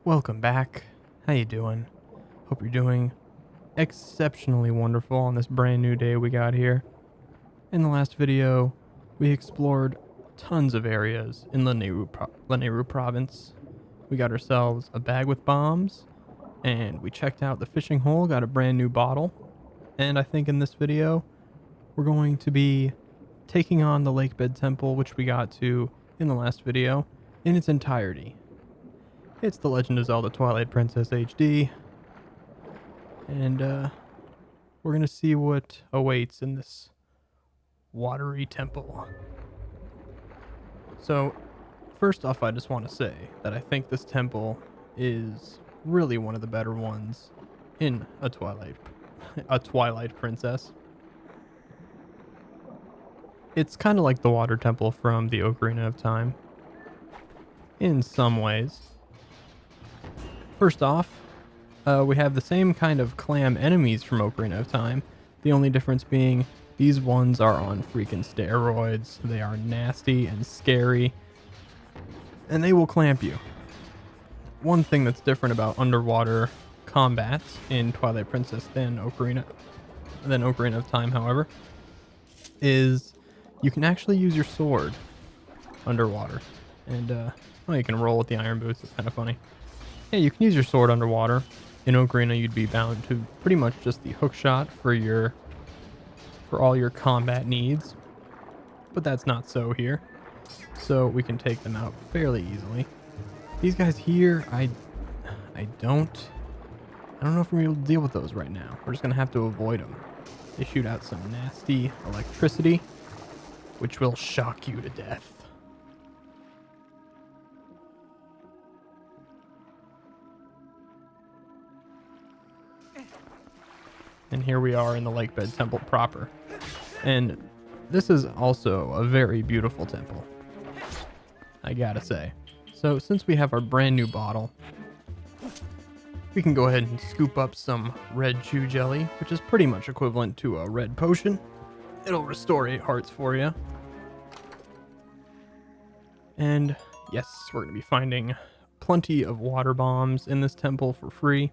Welcome back. How you doing? Hope you're doing exceptionally wonderful on this brand new day we got here. In the last video, we explored tons of areas in Lanayru province. We got ourselves a bag with bombs, and we checked out the fishing hole, got a brand new bottle. And I think in this video, we're going to be taking on the Lakebed Temple, which we got to in the last video, in its entirety. It's The Legend of Zelda Twilight Princess HD. And we're going to see what awaits in this watery temple. So, first off, I just want to say that I think this temple is really one of the better ones in a Twilight Princess. It's kind of like the water temple from the Ocarina of Time, in some ways. First off, we have the same kind of clam enemies from Ocarina of Time. The only difference being these ones are on freaking steroids. They are nasty and scary, and they will clamp you. One thing that's different about underwater combat in Twilight Princess than Ocarina of Time, however, is you can actually use your sword underwater. And, you can roll with the iron boots. It's kind of funny. Yeah, you can use your sword underwater. In Ocarina, you'd be bound to pretty much just the hook shot for all your combat needs. But that's not so here. So we can take them out fairly easily. These guys here, I don't know if we're able to deal with those right now. We're just going to have to avoid them. They shoot out some nasty electricity, which will shock you to death. And here we are in the Lakebed Temple proper. And this is also a very beautiful temple, I gotta say. So since we have our brand new bottle, we can go ahead and scoop up some red chew jelly, which is pretty much equivalent to a red potion. It'll restore 8 hearts for you. And yes, we're gonna be finding plenty of water bombs in this temple for free.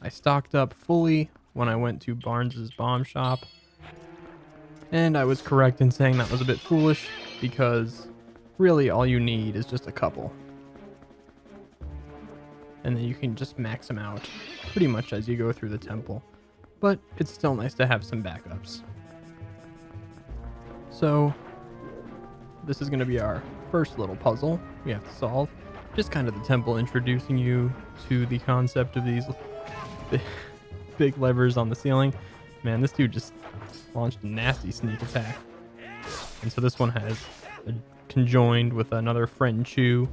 I stocked up fully when I went to Barnes's bomb shop, and I was correct in saying that was a bit foolish, because really all you need is just a couple, and then you can just max them out pretty much as you go through the temple, but it's still nice to have some backups. So this is going to be our first little puzzle we have to solve, just kind of the temple introducing you to the concept of these big levers on the ceiling. Man, this dude just launched a nasty sneak attack. And so this one has conjoined with another friend chew,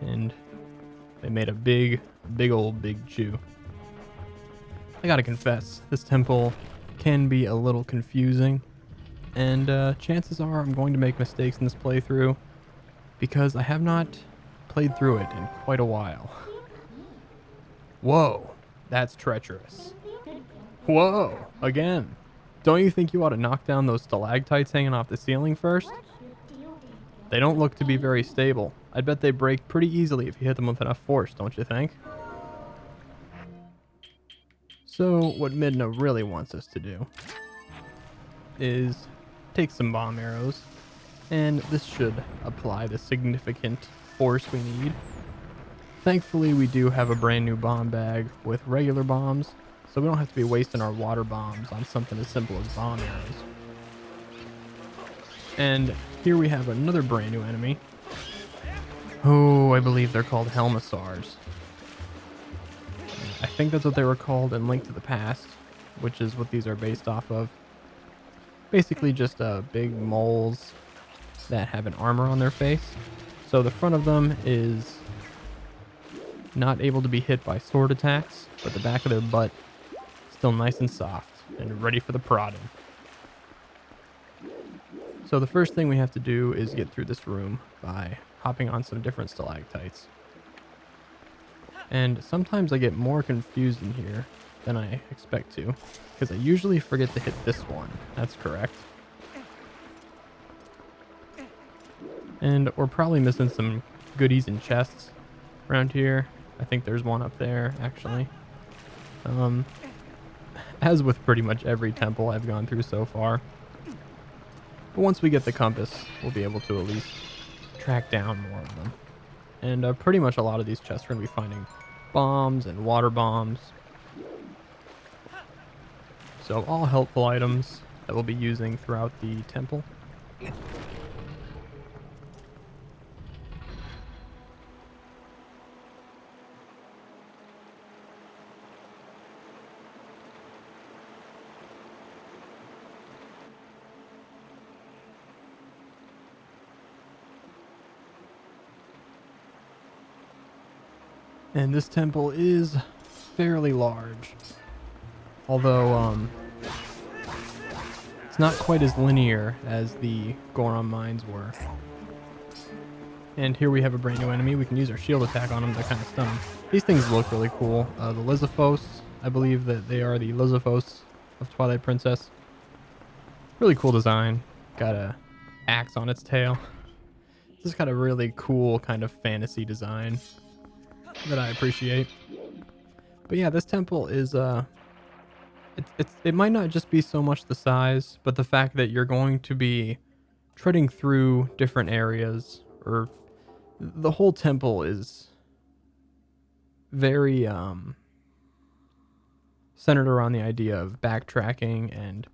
and they made a big chew. I gotta confess, this temple can be a little confusing, and chances are I'm going to make mistakes in this playthrough because I have not played through it in quite a while. Whoa, that's treacherous. Whoa, again. Don't you think you ought to knock down those stalactites hanging off the ceiling first? They don't look to be very stable. I bet they break pretty easily if you hit them with enough force, don't you think? So, what Midna really wants us to do is take some bomb arrows, and this should apply the significant force we need. Thankfully, we do have a brand new bomb bag with regular bombs, so we don't have to be wasting our water bombs on something as simple as bomb arrows. And here we have another brand new enemy. Oh, I believe they're called Helmasaurs. I think that's what they were called in Link to the Past, which is what these are based off of. Basically just big moles that have an armor on their face. So the front of them is not able to be hit by sword attacks, but the back of their butt still nice and soft and ready for the prodding. So the first thing we have to do is get through this room by hopping on some different stalactites. And sometimes I get more confused in here than I expect to, because I usually forget to hit this one. That's correct. And we're probably missing some goodies and chests around here. I think there's one up there, actually. Um, as with pretty much every temple I've gone through so far. But once we get the compass, we'll be able to at least track down more of them. And pretty much a lot of these chests we're going to be finding bombs and water bombs. So all helpful items that we'll be using throughout the temple. And this temple is fairly large. Although, it's not quite as linear as the Goron mines were. And here we have a brand new enemy. We can use our shield attack on them to kind of stun them. These things look really cool. The Lizithos, I believe that they are the Lizithos of Twilight Princess. Really cool design. Got a axe on its tail. This got a really cool kind of fantasy design that I appreciate. But yeah, this temple is it might not just be so much the size, but the fact that you're going to be treading through different areas, or the whole temple is very centered around the idea of backtracking and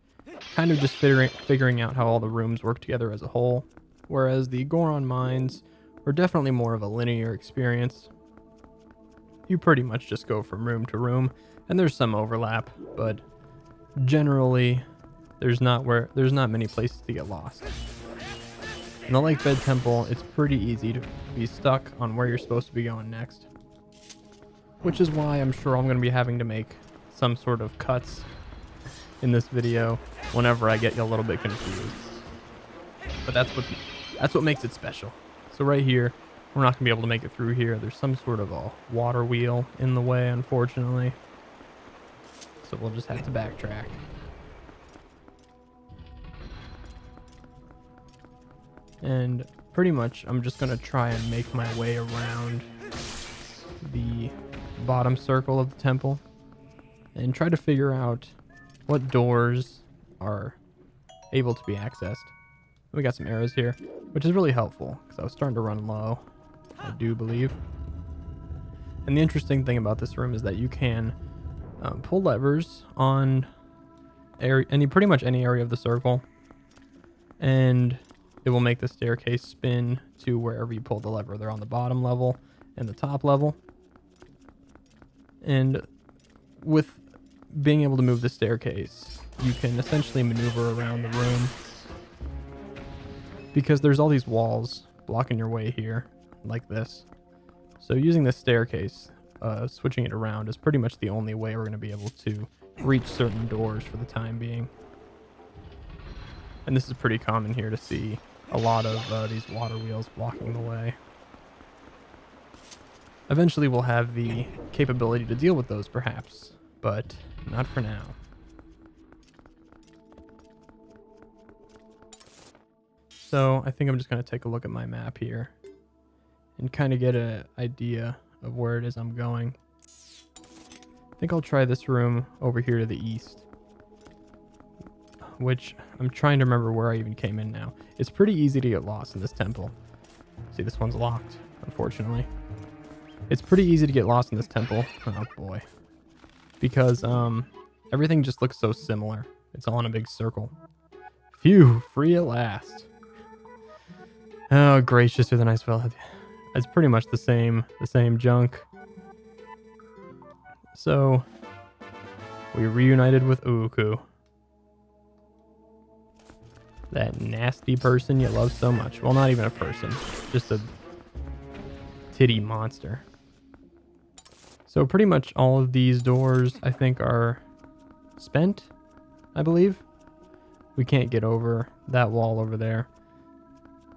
kind of just figuring out how all the rooms work together as a whole. Whereas the Goron mines are definitely more of a linear experience. You pretty much just go from room to room, and there's some overlap, but generally there's not many places to get lost. In the Lakebed Temple, it's pretty easy to be stuck on where you're supposed to be going next, which is why I'm sure I'm going to be having to make some sort of cuts in this video whenever I get a little bit confused. But that's what makes it special. So right here, we're not going to be able to make it through here. There's some sort of a water wheel in the way, unfortunately. So we'll just have to backtrack. And pretty much, I'm just going to try and make my way around the bottom circle of the temple and try to figure out what doors are able to be accessed. We got some arrows here, which is really helpful because I was starting to run low, I do believe. And the interesting thing about this room is that you can pull levers on pretty much any area of the circle, and it will make the staircase spin to wherever you pull the lever. They're on the bottom level and the top level. And with being able to move the staircase, you can essentially maneuver around the room because there's all these walls blocking your way here, like this. So using this staircase, switching it around is pretty much the only way we're going to be able to reach certain doors for the time being. And this is pretty common here to see a lot of these water wheels blocking the way. Eventually we'll have the capability to deal with those perhaps, but not for now. So I think I'm just going to take a look at my map here and kind of get an idea of where it is I'm going. I think I'll try this room over here to the east, which I'm trying to remember where I even came in now. It's pretty easy to get lost in this temple. See, this one's locked, unfortunately. It's pretty easy to get lost in this temple. Oh boy. Because everything just looks so similar. It's all in a big circle. Phew, free at last. Oh, gracious, with a nice well. It's pretty much the same junk. So we reunited with Uku. That nasty person you love so much. Well, not even a person, just a titty monster. So pretty much all of these doors, I think, are spent, I believe. We can't get over that wall over there.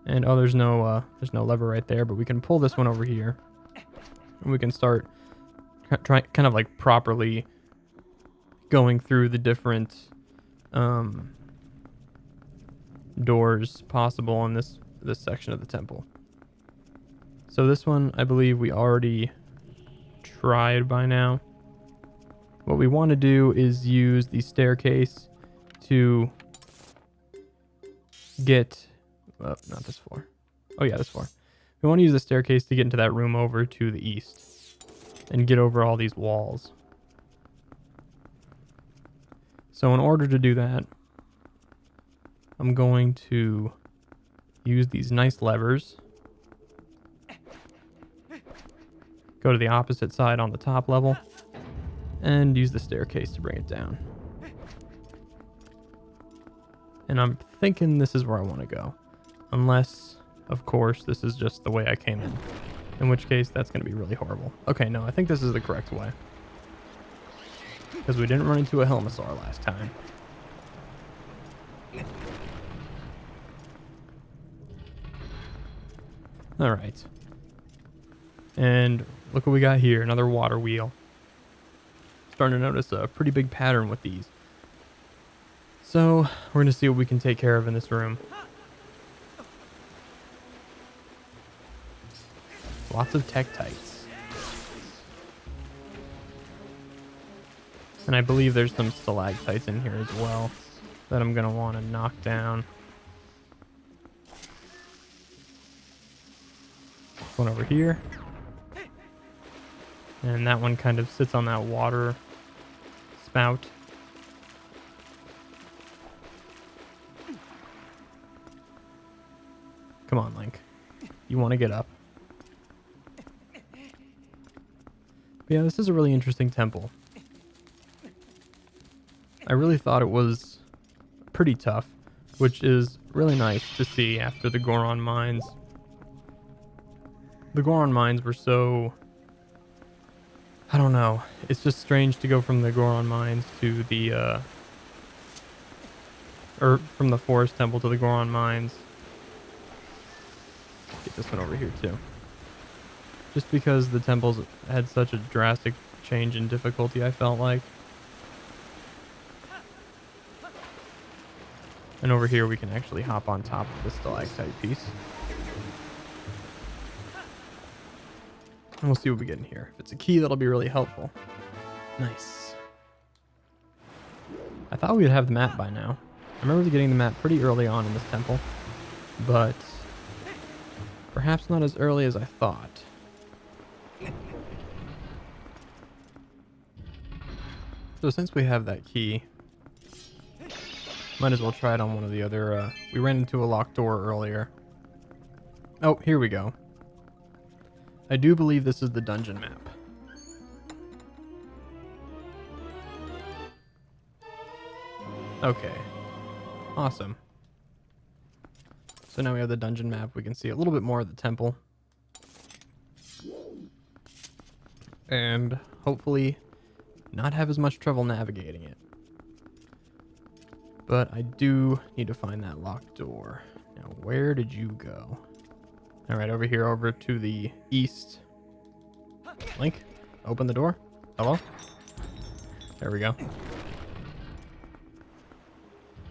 And oh, there's no lever right there, but we can pull this one over here. And we can start kind of like properly going through the different doors possible in this section of the temple. So this one, I believe we already tried by now. What we want to do is use the staircase to get... Oh, not this floor. Oh yeah, this floor. We want to use the staircase to get into that room over to the east and get over all these walls. So in order to do that, I'm going to use these nice levers. Go to the opposite side on the top level and use the staircase to bring it down. And I'm thinking this is where I want to go. Unless, of course, this is just the way I came in which case that's going to be really horrible. Okay, no, I think this is the correct way. Because we didn't run into a Helmasaur last time. Alright. And look what we got here, another water wheel. Starting to notice a pretty big pattern with these. So, we're going to see what we can take care of in this room. Lots of tektites. And I believe there's some stalactites in here as well that I'm going to want to knock down. One over here. And that one kind of sits on that water spout. Come on, Link. You want to get up. But yeah, this is a really interesting temple. I really thought it was pretty tough, which is really nice to see after the Goron mines. The Goron mines were so... I don't know. It's just strange to go from the Goron mines to the... or from the Forest Temple to the Goron mines. Get this one over here too. Just because the temples had such a drastic change in difficulty, I felt like. And over here we can actually hop on top of the stalactite piece. And we'll see what we get in here. If it's a key, that'll be really helpful. Nice. I thought we would have the map by now. I remember getting the map pretty early on in this temple. But perhaps not as early as I thought. So since we have that key, might as well try it on one of the other... we ran into a locked door earlier. Oh, here we go. I do believe this is the dungeon map. Okay. Awesome. So now we have the dungeon map. We can see a little bit more of the temple. And hopefully not have as much trouble navigating it. But I do need to find that locked door. Now, where did you go? All right, over here, over to the east. Link, open the door. Hello? There we go.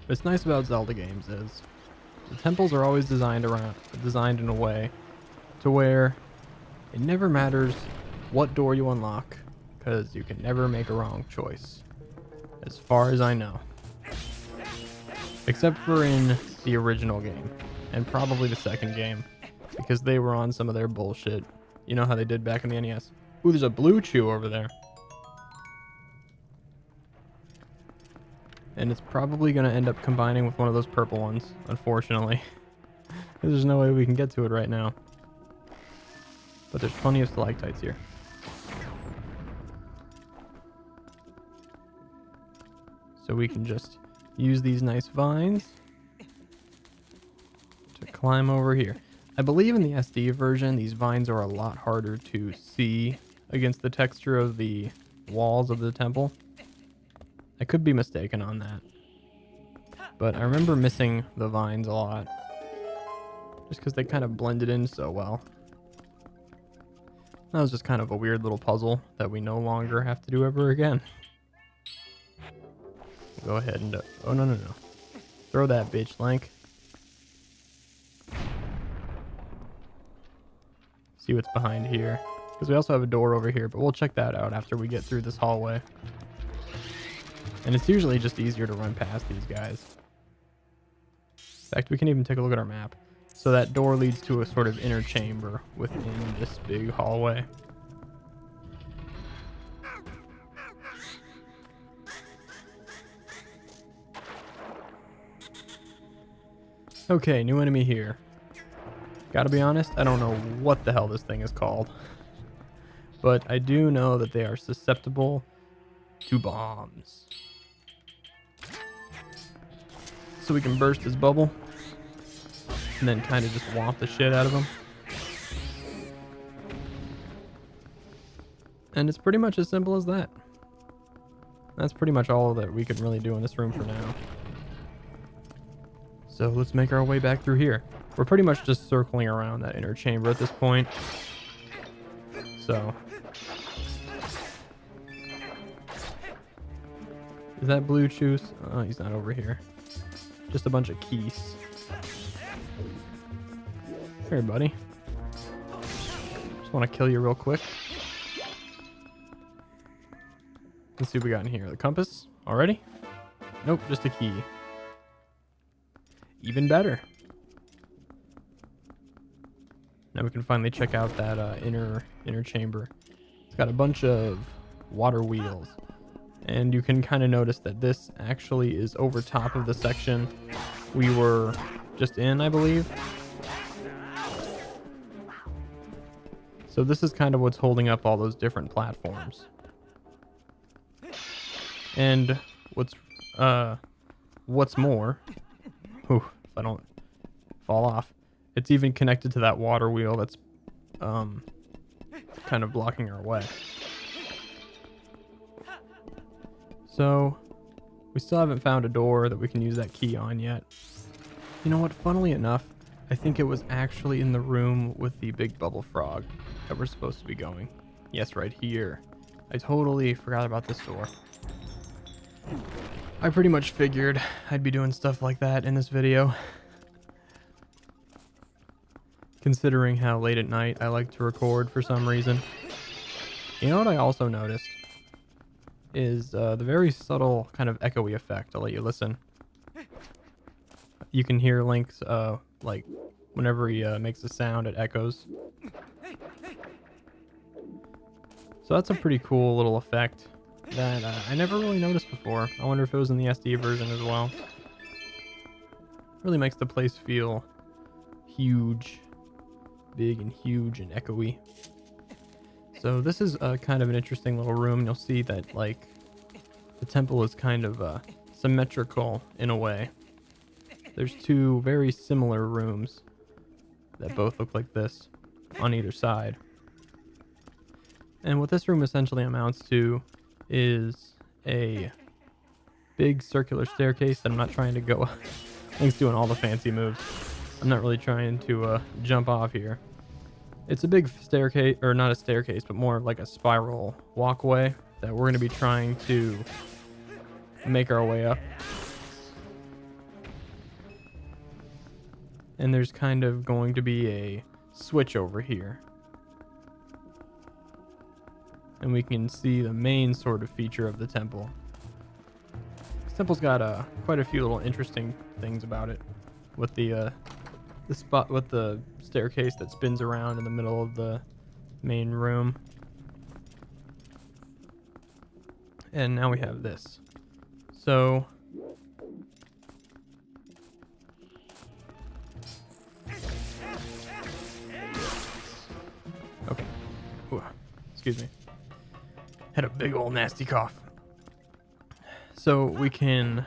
What's nice about Zelda games is the temples are always designed in a way to where it never matters what door you unlock, because you can never make a wrong choice, as far as I know. Except for in the original game, and probably the second game, because they were on some of their bullshit. You know how they did back in the NES. Ooh, there's a blue chew over there. And it's probably going to end up combining with one of those purple ones, unfortunately. There's no way we can get to it right now. But there's plenty of stalactites here. So we can just use these nice vines to climb over here. I believe in the SD version, these vines are a lot harder to see against the texture of the walls of the temple. I could be mistaken on that. But I remember missing the vines a lot. Just because they kind of blended in so well. That was just kind of a weird little puzzle that we no longer have to do ever again. Go ahead and... oh, no. Throw that bitch, Link. See what's behind here. Because we also have a door over here, but we'll check that out after we get through this hallway. And it's usually just easier to run past these guys. In fact, we can even take a look at our map. So that door leads to a sort of inner chamber within this big hallway. Okay, new enemy here. Gotta be honest, I don't know what the hell this thing is called. But I do know that they are susceptible to bombs. So we can burst his bubble. And then kind of just womp the shit out of him. And it's pretty much as simple as that. That's pretty much all that we can really do in this room for now. So let's make our way back through here. We're pretty much just circling around that inner chamber at this point. So. Is that blue juice? Oh, he's not over here. Just a bunch of keys. Here, buddy. Just want to kill you real quick. Let's see what we got in here. The compass already? Nope, just a key. Even better. Now we can finally check out that inner chamber. It's got a bunch of water wheels. And you can kind of notice that this actually is over top of the section we were just in, I believe. So this is kind of what's holding up all those different platforms. And what's more, if I don't fall off, it's even connected to that water wheel that's kind of blocking our way. So we still haven't found a door that we can use that key on yet. You know what? Funnily enough, I think it was actually in the room with the big bubble frog that we're supposed to be going. Yes, right here. I totally forgot about this door. I pretty much figured I'd be doing stuff like that in this video. Considering how late at night I like to record for some reason. You know what I also noticed? Is the very subtle kind of echoey effect. I'll let you listen. You can hear Link's, like, whenever he makes a sound, it echoes. So that's a pretty cool little effect that I never really noticed before. I wonder if it was in the SD version as well. Really makes the place feel huge. Big and huge and echoey. So this is kind of an interesting little room. You'll see that, like, the temple is kind of symmetrical in a way. There's two very similar rooms that both look like this on either side. And what this room essentially amounts to is a big circular staircase that I'm not trying to go up. Link's doing all the fancy moves. I'm not really trying to jump off here. It's a big staircase, or not a staircase, but more like a spiral walkway that we're going to be trying to make our way up. And there's kind of going to be a switch over here. And we can see the main sort of feature of the temple. This temple's got quite a few little interesting things about it. With the spot with the staircase that spins around in the middle of the main room. And now we have this. So okay. Ooh, excuse me. Had a big old nasty cough. So we can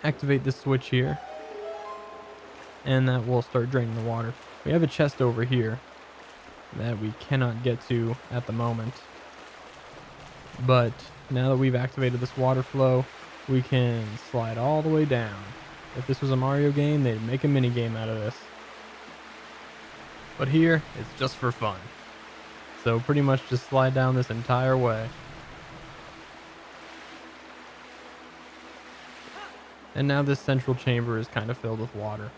activate this switch here. And that will start draining the water. We have a chest over here that we cannot get to at the moment. But now that we've activated this water flow, we can slide all the way down. If this was a Mario game, they'd make a mini game out of this. But here, it's just for fun. So pretty much just slide down this entire way. And now this central chamber is kind of filled with water,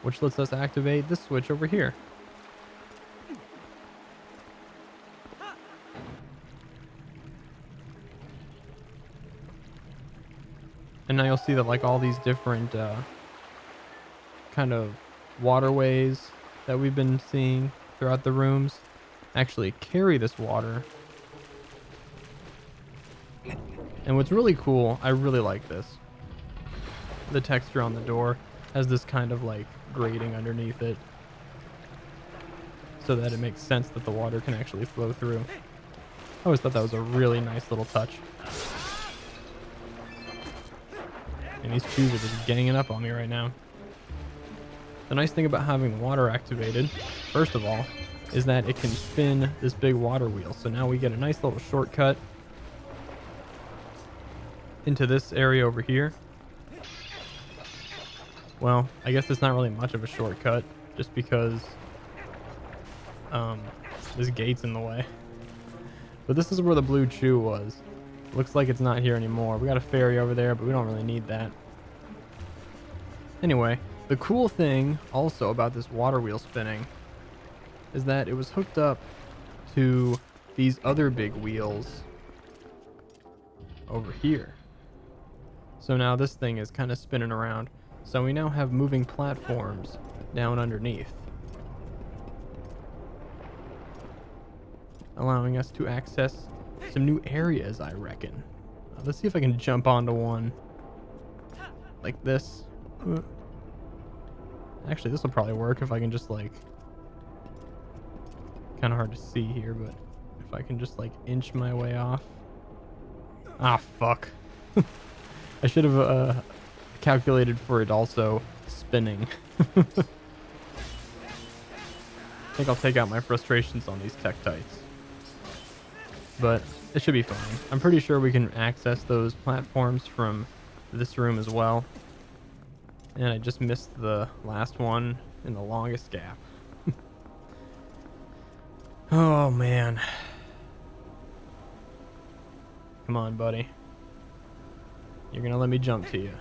which lets us activate this switch over here. And now you'll see that like all these different kind of waterways that we've been seeing throughout the rooms actually carry this water. And what's really cool, I really like this. The texture on the door has this kind of like grating underneath it, so that it makes sense that the water can actually flow through. I always thought that was a really nice little touch. And these chews are just ganging up on me right now. The nice thing about having water activated, first of all, is that it can spin this big water wheel. So now we get a nice little shortcut into this area over here. Well, I guess it's not really much of a shortcut, just because this gate's in the way. But this is where the blue chew was. Looks like it's not here anymore. We got a ferry over there, but we don't really need that. Anyway, the cool thing also about this water wheel spinning is that it was hooked up to these other big wheels over here. So now this thing is kind of spinning around. So we now have moving platforms down underneath, allowing us to access some new areas, I reckon. Let's see if I can jump onto one like this. Actually, this will probably work if I can just like... Kind of hard to see here, but if I can just like inch my way off. Ah, fuck. I should have calculated for it also spinning. I think I'll take out my frustrations on these Tektites. But it should be fine. I'm pretty sure we can access those platforms from this room as well. And I just missed the last one in the longest gap. Oh, man. Come on, buddy. You're gonna let me jump to you.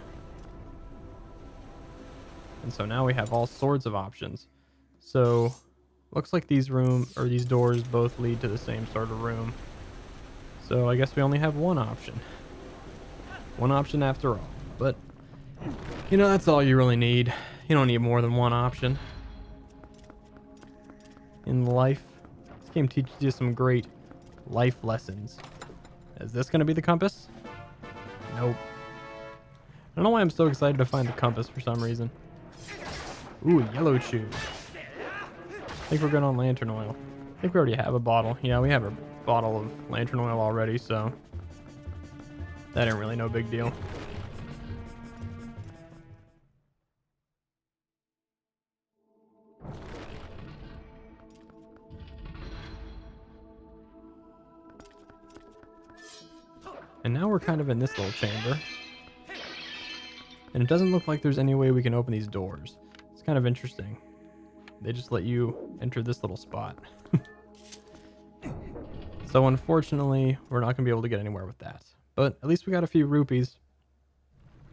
And so now we have all sorts of options. So, looks like these doors both lead to the same sort of room. So I guess we only have one option. One option after all. But, you know, that's all you really need. You don't need more than one option in life. This game teaches you some great life lessons. Is this going to be the compass? Nope. I don't know why I'm so excited to find the compass for some reason. Ooh, yellow chew. I think we're good on lantern oil. I think we already have a bottle. Yeah, we have a bottle of lantern oil already, so that ain't really no big deal. And now we're kind of in this little chamber. And it doesn't look like there's any way we can open these doors. It's kind of interesting. They just let you enter this little spot. So unfortunately, we're not going to be able to get anywhere with that. But at least we got a few rupees.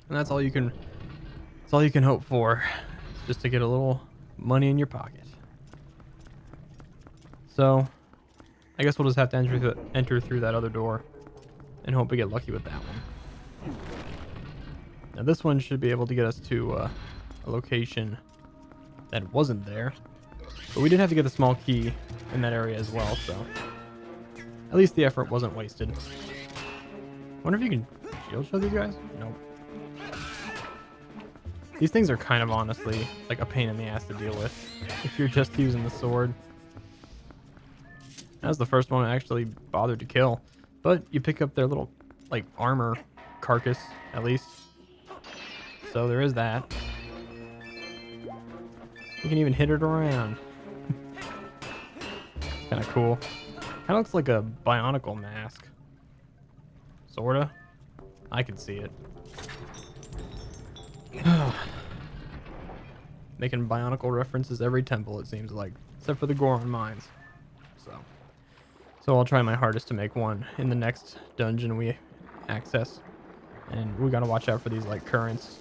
And that's all you can hope for. Just to get a little money in your pocket. So I guess we'll just have to enter through that other door and hope we get lucky with that one. Now this one should be able to get us to a location that wasn't there. But we did have to get the small key in that area as well, so at least the effort wasn't wasted. Wonder if you can shield show these guys? Nope. These things are kind of honestly like a pain in the ass to deal with if you're just using the sword. That was the first one I actually bothered to kill. But you pick up their little like armor carcass at least. So there is that. You can even hit it around. Kind of cool. Kind of looks like a bionicle mask. Sorta. I can see it. Making bionicle references every temple, it seems like. Except for the Goron mines. So I'll try my hardest to make one in the next dungeon we access. And we gotta watch out for these like currents.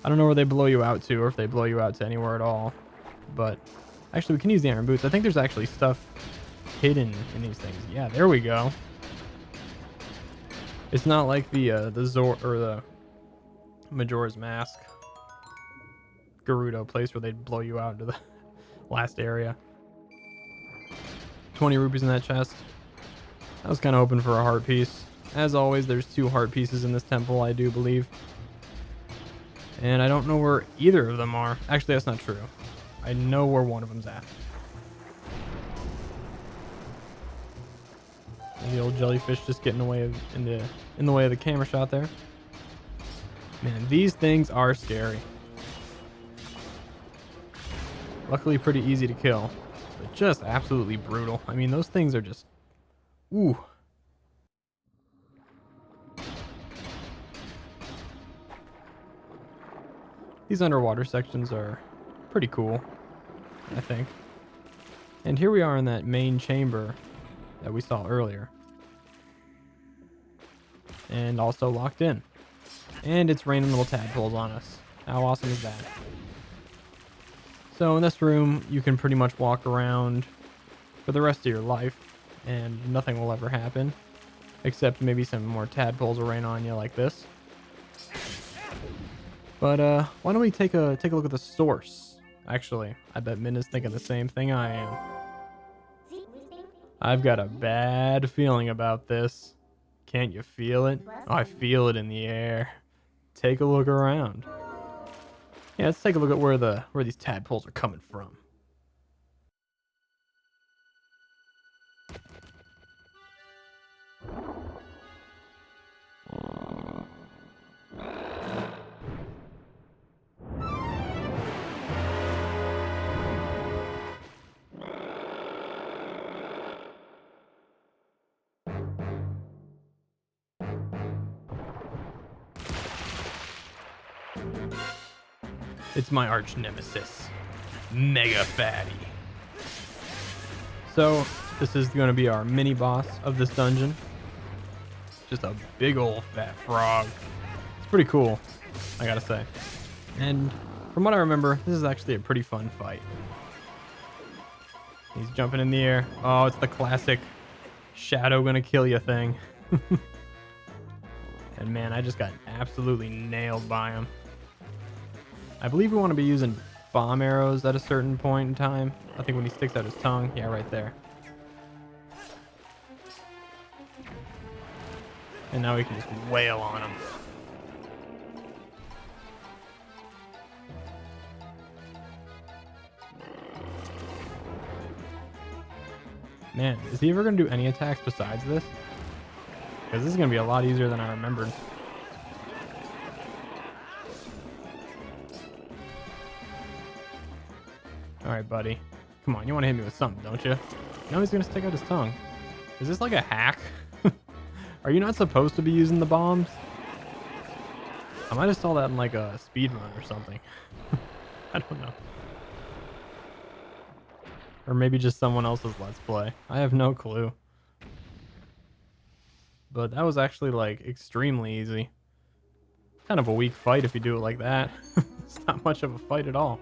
I don't know where they blow you out to, or if they blow you out to anywhere at all. But actually we can use the iron boots. I think there's actually stuff hidden in these things. Yeah, there we go. It's not like the Majora's Mask, Gerudo place where they'd blow you out into the last area. 20 rupees in that chest. I was kind of hoping for a heart piece. As always, there's 2 heart pieces in this temple, I do believe. And I don't know where either of them are. Actually, that's not true. I know where one of them's at. And the old jellyfish just getting away in the way of the camera shot there. Man, these things are scary. Luckily pretty easy to kill, but just absolutely brutal. I mean, those things are just... Ooh. These underwater sections are pretty cool, I think. And here we are in that main chamber that we saw earlier. And also locked in. And it's raining little tadpoles on us. How awesome is that? So in this room, you can pretty much walk around for the rest of your life and nothing will ever happen. Except maybe some more tadpoles will rain on you like this. But why don't we take a look at the source? Actually, I bet Min is thinking the same thing I am. I've got a bad feeling about this. Can't you feel it? Oh, I feel it in the air. Take a look around. Yeah, let's take a look at where these tadpoles are coming from. It's my arch nemesis, Mega Fatty. So this is going to be our mini boss of this dungeon. Just a big old fat frog. It's pretty cool, I gotta say. And from what I remember, this is actually a pretty fun fight. He's jumping in the air. Oh, it's the classic shadow gonna kill you thing. And man, I just got absolutely nailed by him. I believe we want to be using bomb arrows at a certain point in time. I think when he sticks out his tongue. Yeah, right there. And now we can just wail on him. Man, is he ever going to do any attacks besides this? Because this is going to be a lot easier than I remembered. Alright, buddy. Come on, you want to hit me with something, don't you? Now he's going to stick out his tongue. Is this like a hack? Are you not supposed to be using the bombs? I might have saw that in like a speed run or something. I don't know. Or maybe just someone else's Let's Play. I have no clue. But that was actually like extremely easy. Kind of a weak fight if you do it like that. It's not much of a fight at all.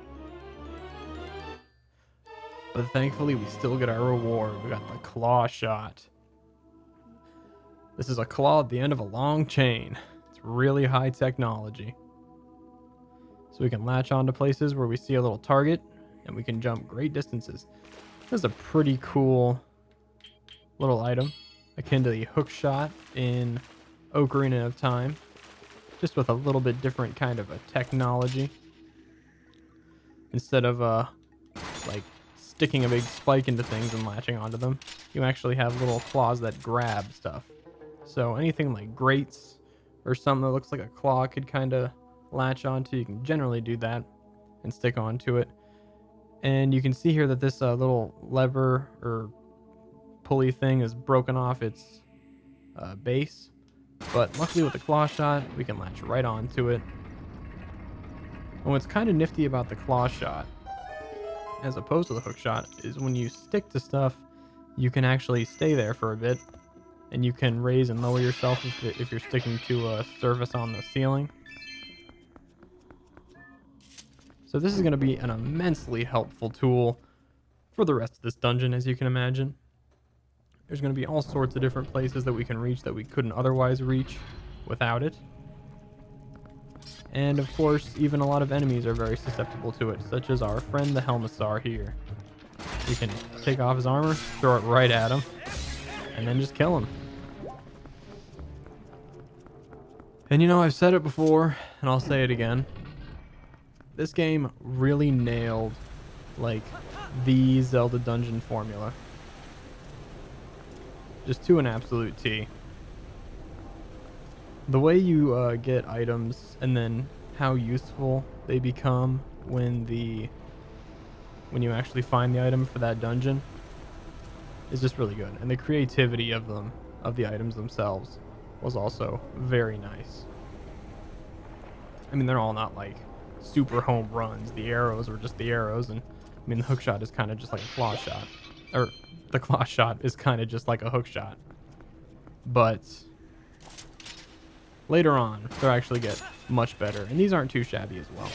But thankfully we still get our reward. We got the claw shot. This is a claw at the end of a long chain. It's really high technology. So we can latch onto places where we see a little target and we can jump great distances. This is a pretty cool little item, akin to the hook shot in Ocarina of Time, just with a little bit different kind of a technology. Instead of like sticking a big spike into things and latching onto them, you actually have little claws that grab stuff. So anything like grates or something that looks like a claw could kind of latch onto, you can generally do that and stick onto it. And you can see here that this little lever or pulley thing is broken off its base. But luckily with the claw shot, we can latch right onto it. And what's kind of nifty about the claw shot, as opposed to the hook shot, is when you stick to stuff, you can actually stay there for a bit. And you can raise and lower yourself if you're sticking to a surface on the ceiling. So this is going to be an immensely helpful tool for the rest of this dungeon, as you can imagine. There's going to be all sorts of different places that we can reach that we couldn't otherwise reach without it. And of course, even a lot of enemies are very susceptible to it, such as our friend the Helmasaur here. We can take off his armor, throw it right at him, and then just kill him. And you know, I've said it before, and I'll say it again. This game really nailed, like, the Zelda dungeon formula. Just to an absolute T. The way you get items and then how useful they become when you actually find the item for that dungeon is just really good. And the creativity of the items themselves, was also very nice. I mean, they're all not like super home runs. The arrows are just the arrows, and I mean, the hook shot is kind of just like a claw shot. Or the claw shot is kind of just like a hook shot. But later on, they'll actually get much better. And these aren't too shabby as well.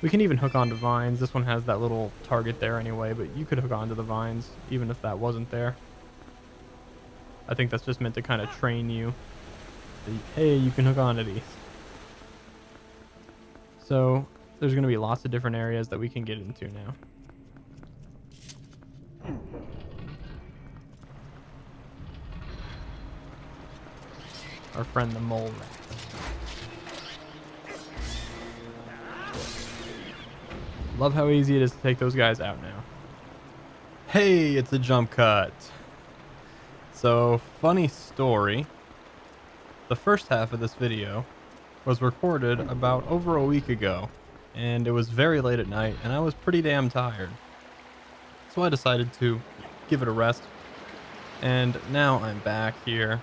We can even hook onto vines. This one has that little target there anyway, but you could hook onto the vines even if that wasn't there. I think that's just meant to kind of train you. Hey, you can hook onto these. So there's going to be lots of different areas that we can get into now. Our friend the mole rat. Love how easy it is to take those guys out now. Hey, it's a jump cut. So, funny story. The first half of this video was recorded about over a week ago, and it was very late at night, and I was pretty damn tired. So I decided to give it a rest, and now I'm back here.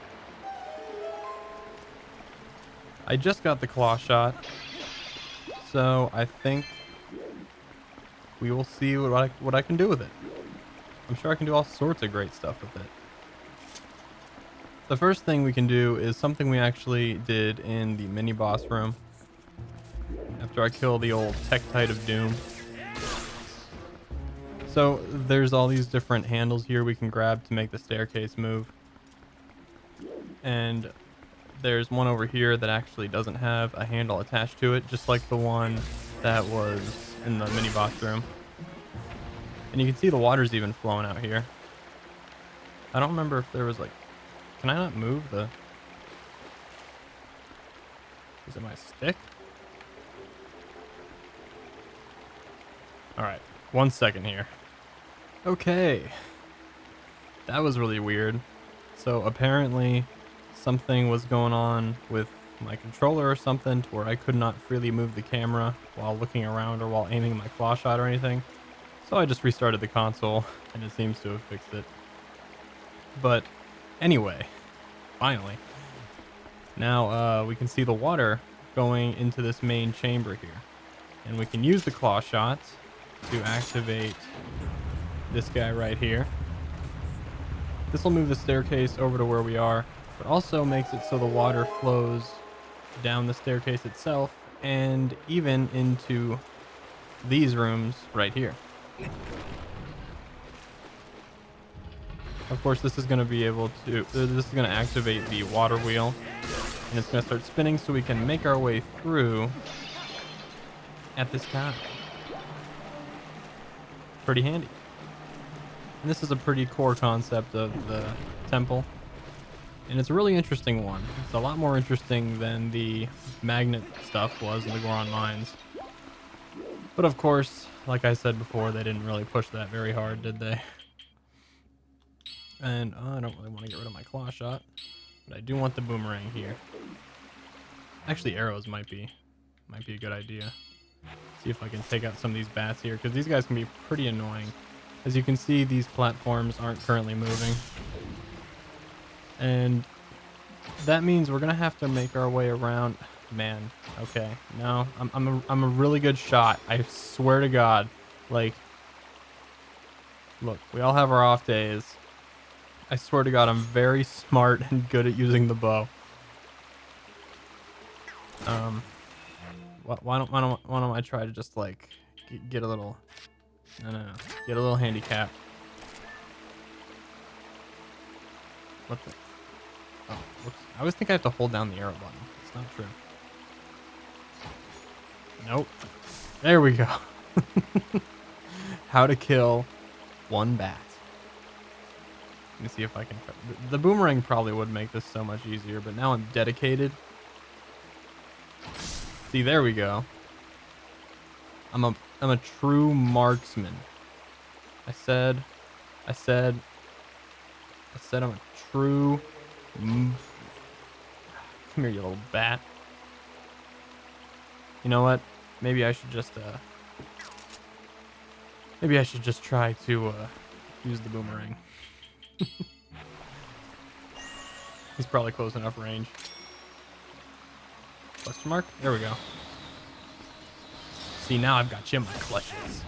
I just got the claw shot, so I think we will see what I can do with it. I'm sure I can do all sorts of great stuff with it. The first thing we can do is something we actually did in the mini boss room after I kill the old Tektite of Doom. So there's all these different handles here we can grab to make the staircase move. And there's one over here that actually doesn't have a handle attached to it, just like the one that was in the mini boss room. And you can see the water's even flowing out here. I don't remember if there was like... Can I not move the... Is it my stick? Alright, 1 second here. Okay. That was really weird. So apparently something was going on with my controller or something to where I could not freely move the camera while looking around or while aiming my claw shot or anything. So I just restarted the console and it seems to have fixed it. But anyway, finally. Now we can see the water going into this main chamber here. And we can use the claw shot to activate this guy right here. This will move the staircase over to where we are, but also makes it so the water flows down the staircase itself and even into these rooms right here. Of course, this is going to be able to, this is going to activate the water wheel, and it's going to start spinning so we can make our way through at this time. Pretty handy. And this is a pretty core concept of the temple, and it's a really interesting one. It's a lot more interesting than the magnet stuff was in the Goron Mines. But of course, like I said before, they didn't really push that very hard, did they? And I don't really want to get rid of my claw shot, but I do want the boomerang here. Actually, arrows might be a good idea. See if I can take out some of these bats here, because these guys can be pretty annoying. As you can see, these platforms aren't currently moving, and that means we're gonna have to make our way around. Man, okay, no, I'm a really good shot. I swear to God. Like, look, we all have our off days. I swear to God, I'm very smart and good at using the bow. Why don't I try to just like get a little, no, get a little handicap. What the? Oh, whoops. I always think I have to hold down the arrow button. It's not true. Nope. There we go. How to kill one bat. Let me see if I can... The boomerang probably would make this so much easier, but now I'm dedicated. See, there we go. I'm a true marksman. I said I'm a true... Come here, you little bat. You know what? Maybe I should just try to use the boomerang. He's probably close enough range. Question mark? There we go. See, now I've got you in my clutches.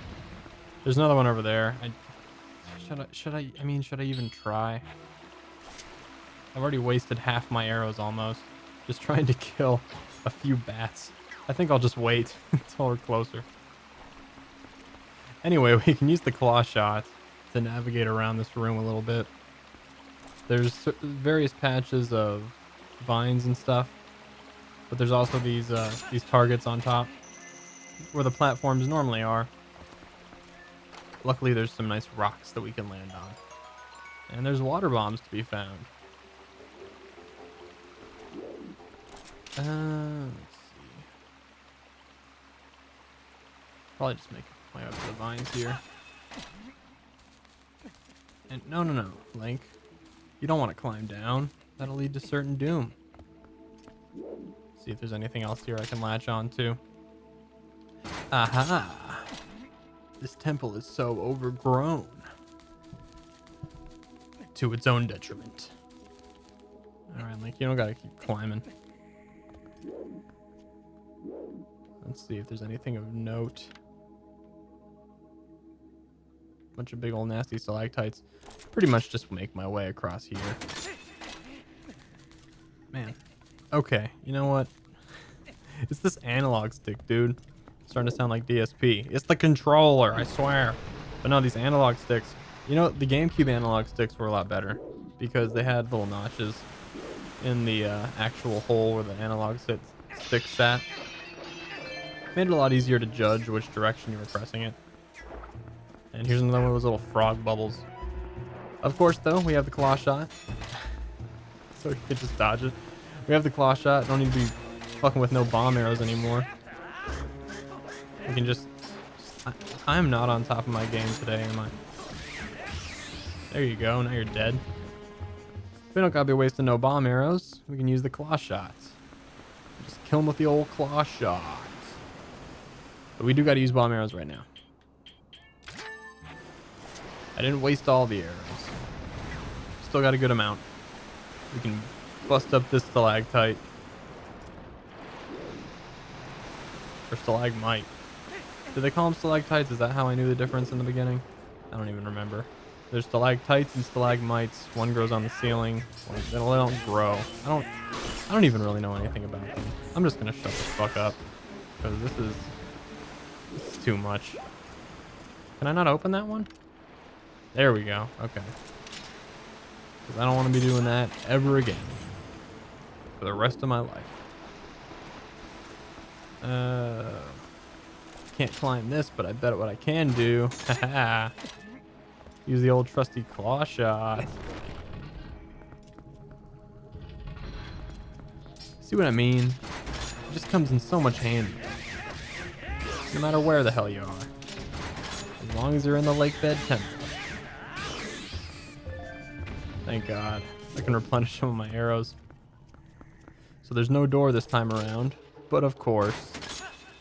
There's another one over there. Should I even try? I've already wasted half my arrows almost. Just trying to kill a few bats. I think I'll just wait until we're closer. Anyway, we can use the claw shot to navigate around this room a little bit. There's various patches of vines and stuff, but there's also these targets on top where the platforms normally are. Luckily, there's some nice rocks that we can land on. And there's water bombs to be found. Let's see. Probably just make my way up to the vines here. And no, Link. You don't want to climb down. That'll lead to certain doom. See if there's anything else here I can latch on to. Aha! This temple is so overgrown. To its own detriment. Alright, Link, you don't gotta keep climbing. Let's see if there's anything of note. Bunch of big old nasty stalactites. Pretty much just make my way across here. Man. Okay, you know what? It's this analog stick, dude. It's starting to sound like DSP. It's the controller, I swear. But no, these analog sticks. You know, the GameCube analog sticks were a lot better because they had little notches in the actual hole where the analog stick sat. Made it a lot easier to judge which direction you were pressing it. And here's another one of those little frog bubbles. Of course, though, we have the claw shot. So you can just dodge it. We have the claw shot. Don't need to be fucking with no bomb arrows anymore. We can just I'm not on top of my game today, am I? There you go. Now you're dead. We don't gotta be wasting no bomb arrows. We can use the claw shots. Just kill him with the old claw shot. But we do gotta use bomb arrows right now. I didn't waste all the arrows. Still got a good amount. We can bust up this stalactite. Or stalagmite. Did they call them stalactites? Is that how I knew the difference in the beginning? I don't even remember. There's stalactites and stalagmites. One grows on the ceiling. They don't grow. I don't even really know anything about them. I'm just gonna shut the fuck up. Because this is too much. Can I not open that one? There we go. Okay. Because I don't want to be doing that ever again. For the rest of my life. Can't climb this, but I bet what I can do. Haha. Use the old trusty claw shot. See what I mean? It just comes in so much handy. No matter where the hell you are. As long as you're in the Lakebed Temple. Thank God. I can replenish some of my arrows. So there's no door this time around. But of course,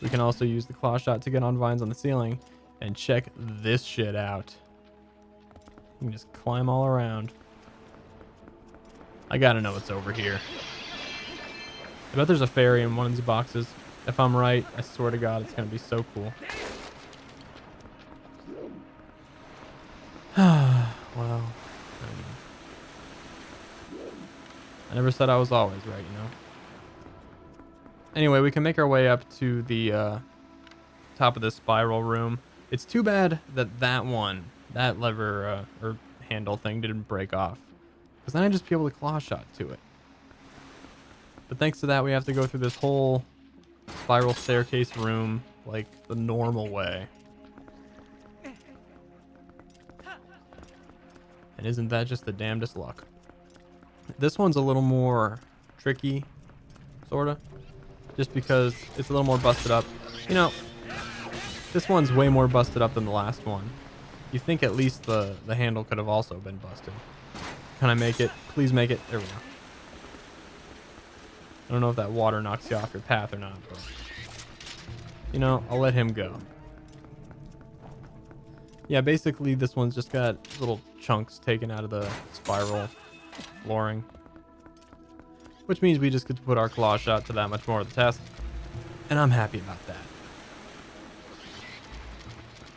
we can also use the claw shot to get on vines on the ceiling. And check this shit out. You can just climb all around. I gotta know what's over here. I bet there's a fairy in one of these boxes. If I'm right, I swear to God, it's gonna be so cool. Well, I never said I was always right, you know. Anyway, we can make our way up to the top of this spiral room. It's too bad that that lever or handle thing didn't break off, because then I'd just be able to claw shot to it. But thanks to that, we have to go through this whole spiral staircase room like the normal way. And isn't that just the damnedest luck? This one's a little more tricky, sorta, just because it's a little more busted up. You know, this one's way more busted up than the last one. You think at least the handle could have also been busted. Can I make it? Please make it. There we go. I don't know if that water knocks you off your path or not, but you know, I'll let him go. Yeah, basically this one's just got little chunks taken out of the spiral flooring, which means we just get to put our claw shot to that much more of the test, and I'm happy about that.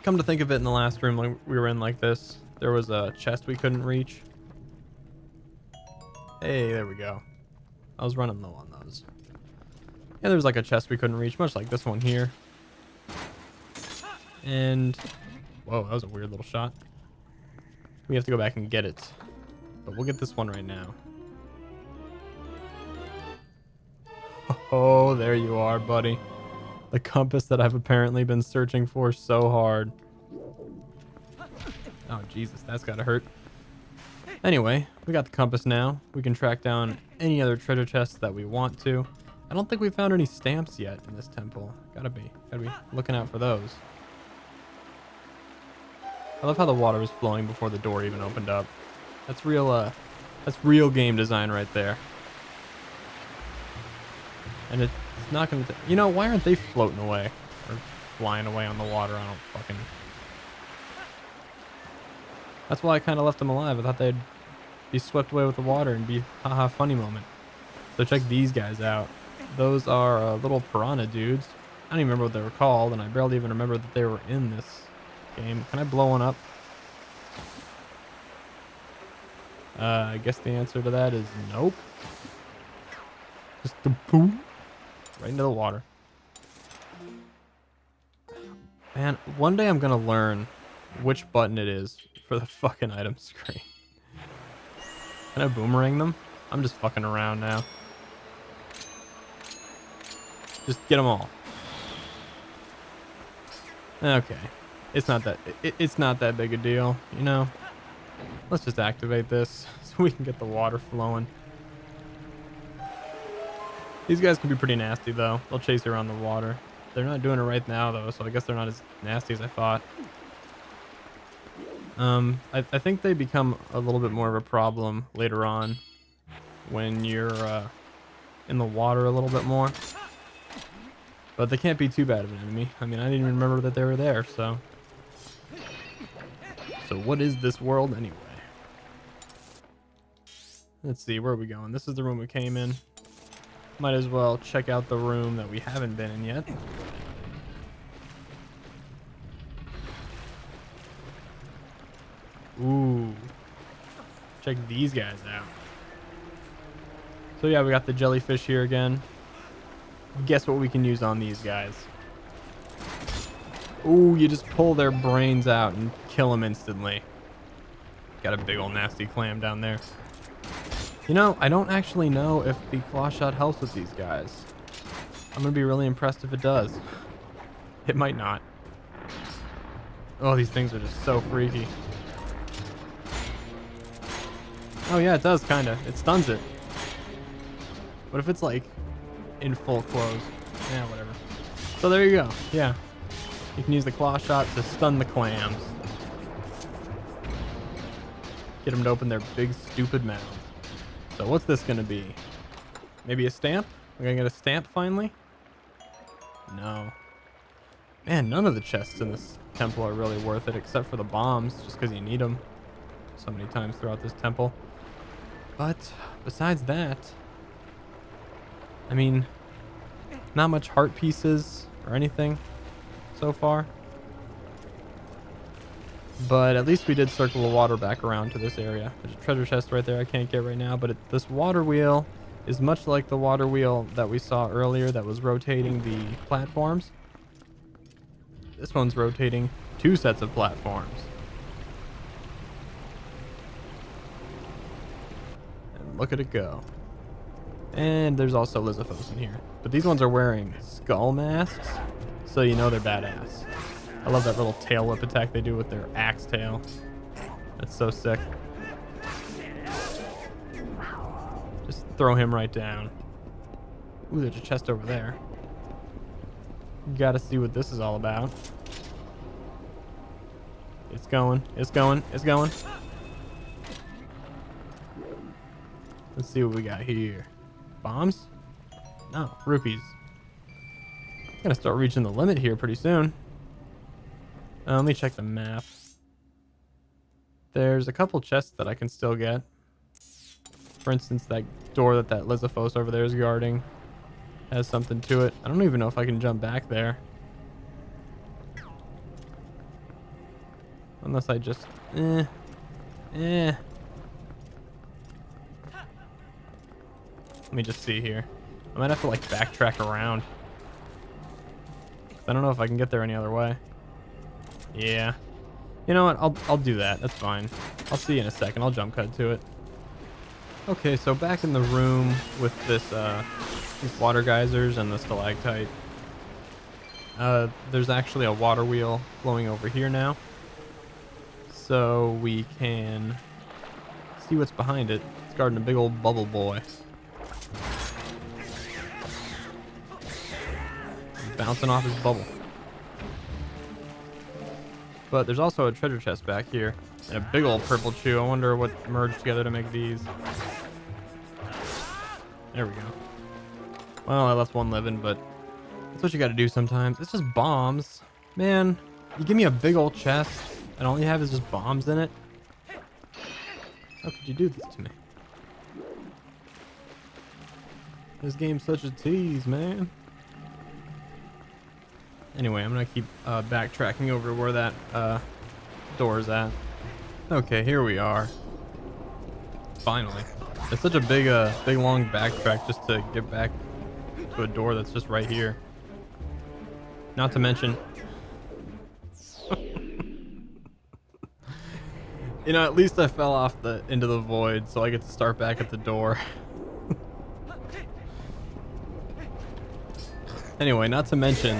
Come to think of it, in the last room we were in like this, there was a chest we couldn't reach. Hey, there we go. I was running low on those. Yeah, there was like a chest we couldn't reach, much like this one here. And whoa, that was a weird little shot. We have to go back and get it, but we'll get this one right now. Oh, there you are, buddy. The compass that I've apparently been searching for so hard. Oh, Jesus, that's gotta hurt. Anyway, we got the compass now. We can track down any other treasure chests that we want to. I don't think we found any stamps yet in this temple. Gotta be looking out for those. I love how the water was flowing before the door even opened up. That's real game design right there. And it's not gonna, you know, why aren't they floating away or flying away on the water? I don't fucking. That's why I kind of left them alive. I thought they'd be swept away with the water and be haha funny moment. So check these guys out. Those are little piranha dudes. I don't even remember what they were called, and I barely even remember that they were in this game. Can I blow one up? I guess the answer to that is nope. Just the boom. Right into the water. Man, one day I'm gonna learn which button it is for the fucking item screen. Can I boomerang them? I'm just fucking around now. Just get them all. Okay. It's not that big a deal, you know? Let's just activate this so we can get the water flowing. These guys can be pretty nasty, though. They'll chase you around the water. They're not doing it right now, though, so I guess they're not as nasty as I thought. I think they become a little bit more of a problem later on when you're in the water a little bit more. But they can't be too bad of an enemy. I mean, I didn't even remember that they were there, so... So what is this world anyway? Let's see, where are we going? This is the room we came in. Might as well check out the room that we haven't been in yet. Ooh. Check these guys out. So yeah, we got the jellyfish here again. Guess what we can use on these guys? Ooh, you just pull their brains out and kill them instantly. Got a big old nasty clam down there. You know, I don't actually know if the claw shot helps with these guys. I'm gonna be really impressed if it does. It might not. Oh, these things are just so freaky. Oh yeah, it does, kinda. It stuns it. What if it's like in full close? Yeah, whatever. So there you go. Yeah. You can use the claw shot to stun the clams. Get them to open their big stupid mouths. So what's this gonna be? Maybe a stamp? We're gonna get a stamp finally? No. Man, none of the chests in this temple are really worth it except for the bombs, just because you need them so many times throughout this temple. But besides that, I mean, not much heart pieces or anything so far. But at least we did circle the water back around to this area. There's a treasure chest right there I can't get right now, but this water wheel is much like the water wheel that we saw earlier that was rotating the platforms. This one's rotating 2 sets of platforms. And look at it go. And there's also Lizithos in here. But these ones are wearing skull masks, so you know they're badass. I love that little tail whip attack they do with their axe tail. That's so sick. Just throw him right down. Ooh, there's a chest over there. Gotta see what this is all about. It's going, it's going, it's going. Let's see what we got here. Bombs? No, rupees. Gonna start reaching the limit here pretty soon. Let me check the map. There's a couple chests that I can still get. For instance, that door that Lizithos over there is guarding has something to it. I don't even know if I can jump back there. Unless I just... Let me just see here. I might have to like backtrack around. I don't know if I can get there any other way. Yeah. You know what? I'll do that. That's fine. I'll see you in a second. I'll jump cut to it. Okay, so back in the room with this these water geysers and the stalactite. There's actually a water wheel flowing over here now. So we can see what's behind it. It's guarding a big old bubble boy. He's bouncing off his bubble. But there's also a treasure chest back here and a big old purple chew. I wonder what merged together to make these. There we go. Well, I left one living, but that's what you gotta do sometimes. It's just bombs. Man, you give me a big old chest and all you have is just bombs in it? How could you do this to me? This game's such a tease, man. Anyway, I'm gonna keep backtracking over to where that door is at. Okay, here we are. Finally. It's such a big long backtrack just to get back to a door that's just right here. Not to mention... You know, at least I fell off into the void, so I get to start back at the door. Anyway, not to mention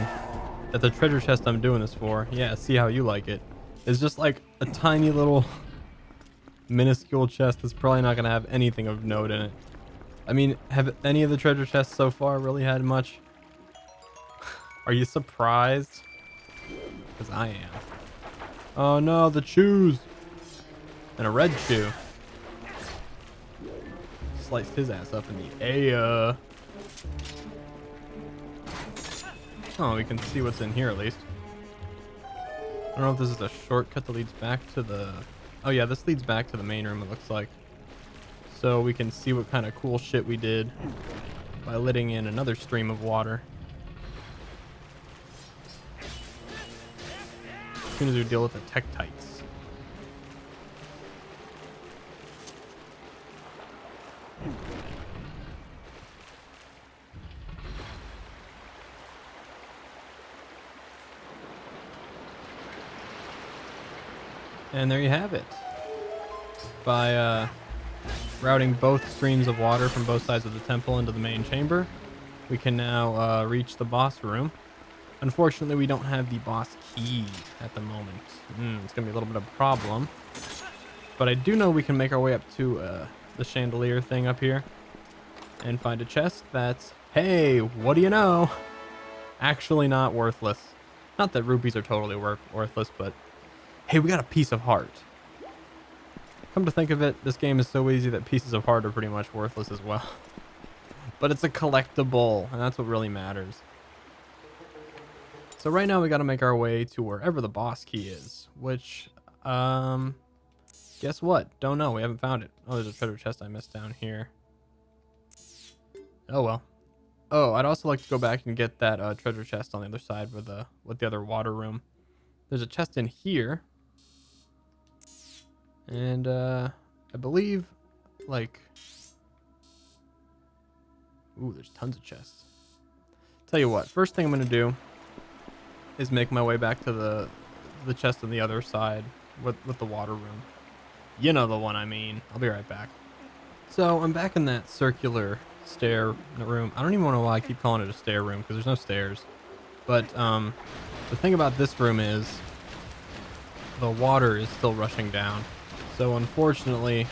that the treasure chest I'm doing this for, yeah, see how you like it, is just like a tiny little minuscule chest that's probably not going to have anything of note in it. I mean, have any of the treasure chests so far really had much? Are you surprised? Because I am. Oh no, the chews! And a red chew. Sliced his ass up in the air. Oh, we can see what's in here at least. I don't know if this is a shortcut that leads back to the... Oh yeah, this leads back to the main room, it looks like. So we can see what kind of cool shit we did by letting in another stream of water. As soon as we deal with the tektites. And there you have it. By routing both streams of water from both sides of the temple into the main chamber, we can now reach the boss room. Unfortunately, we don't have the boss key at the moment. It's going to be a little bit of a problem. But I do know we can make our way up to the chandelier thing up here and find a chest that's, hey, what do you know? Actually not worthless. Not that rupees are totally worthless, but hey, we got a piece of heart. Come to think of it, this game is so easy that pieces of heart are pretty much worthless as well. But it's a collectible, and that's what really matters. So right now we got to make our way to wherever the boss key is, which, guess what? Don't know. We haven't found it. Oh, there's a treasure chest I missed down here. Oh, well. Oh, I'd also like to go back and get that treasure chest on the other side with the other water room. There's a chest in here. And, I believe, like... Ooh, there's tons of chests. Tell you what, first thing I'm going to do is make my way back to the chest on the other side with the water room. You know the one I mean. I'll be right back. So I'm back in that circular stair room. I don't even know why I keep calling it a stair room because there's no stairs. But the thing about this room is the water is still rushing down. So unfortunately,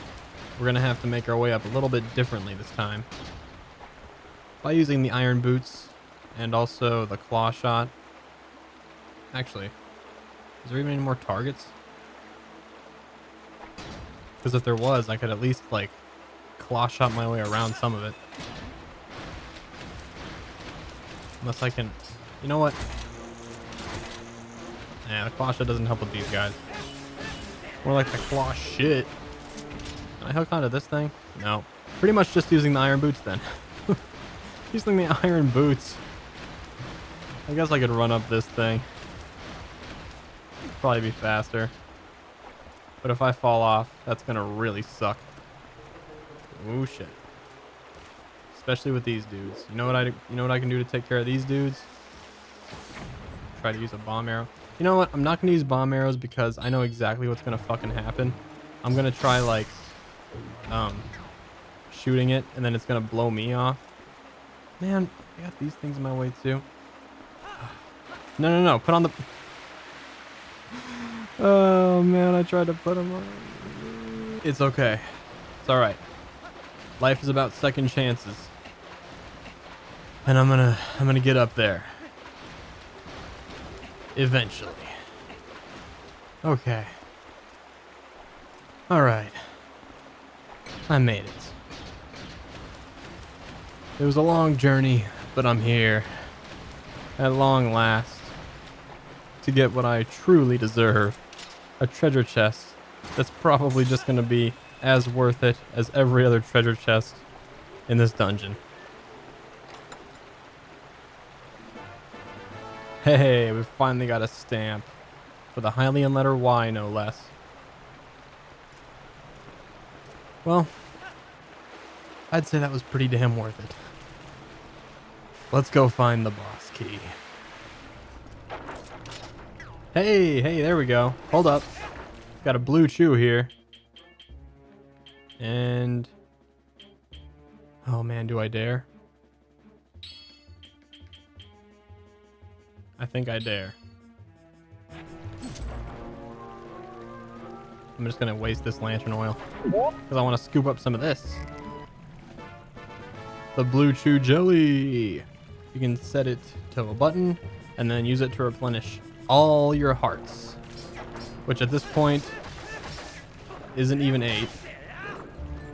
we're going to have to make our way up a little bit differently this time. By using the iron boots and also the claw shot. Actually, is there even any more targets? Because if there was, I could at least like claw shot my way around some of it. Unless I can, you know what? Nah, the claw shot doesn't help with these guys. More like the claw shit. Can I hook onto this thing? No. Pretty much just using the iron boots then. Using the iron boots. I guess I could run up this thing. Probably be faster. But if I fall off, that's gonna really suck. Oh shit. Especially with these dudes. You know what I can do to take care of these dudes? Try to use a bomb arrow. You know what? I'm not gonna use bomb arrows because I know exactly what's gonna fucking happen. I'm gonna try like shooting it and then it's gonna blow me off. Man, I got these things in my way too. No. Put on the... Oh man, I tried to put them on. It's okay. It's all right. Life is about second chances. And I'm gonna get up there. Eventually. Okay. All right. I made it. It was a long journey, but I'm here. At long last. To get what I truly deserve. A treasure chest that's probably just going to be as worth it as every other treasure chest in this dungeon. Hey, we finally got a stamp. For the Hylian letter Y, no less. Well, I'd say that was pretty damn worth it. Let's go find the boss key. Hey, there we go. Hold up. Got a blue chew here. And... oh man, do I dare? I think I dare. I'm just gonna waste this lantern oil. Because I want to scoop up some of this. The blue chew jelly. You can set it to a button and then use it to replenish all your hearts, which at this point isn't even 8,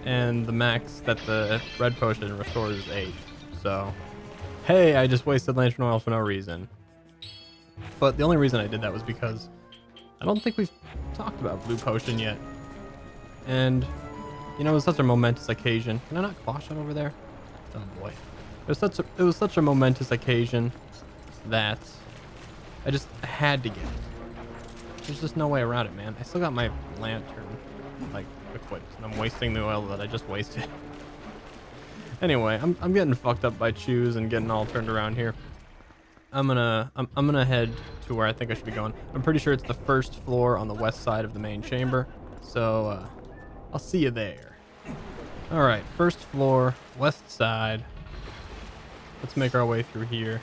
and the max that the red potion restores is 8. So hey, I just wasted lantern oil for no reason. But the only reason I did that was because I don't think we've talked about blue potion yet, and you know, it was such a momentous occasion. Can I not claw shot over there? Oh boy, it was such a momentous occasion that I just had to get it. There's just no way around it, man. I still got my lantern, like, equipped, and I'm wasting the oil that I just wasted. Anyway, I'm getting fucked up by chews and getting all turned around here. I'm gonna head to where I think I should be going. I'm pretty sure it's the first floor on the west side of the main chamber. So, I'll see you there. All right, first floor, west side. Let's make our way through here.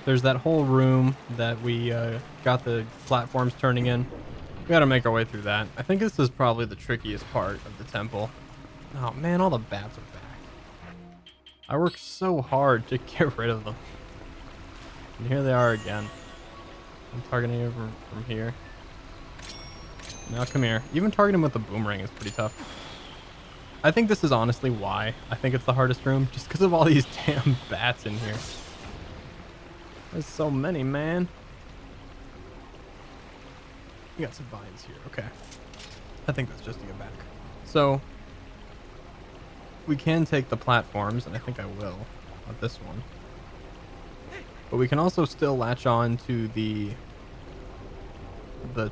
There's that whole room that we got the platforms turning in. We gotta make our way through that. I think this is probably the trickiest part of the temple. Oh man, all the bats are back. I worked so hard to get rid of them. And here they are again. I'm targeting you from here. Now come here. Even targeting with the boomerang is pretty tough. I think this is honestly why I think it's the hardest room, just because of all these damn bats in here. There's so many, man. We got some vines here. Okay. I think that's just to get back. So, we can take the platforms, and I think I will on this one. But we can also still latch on to the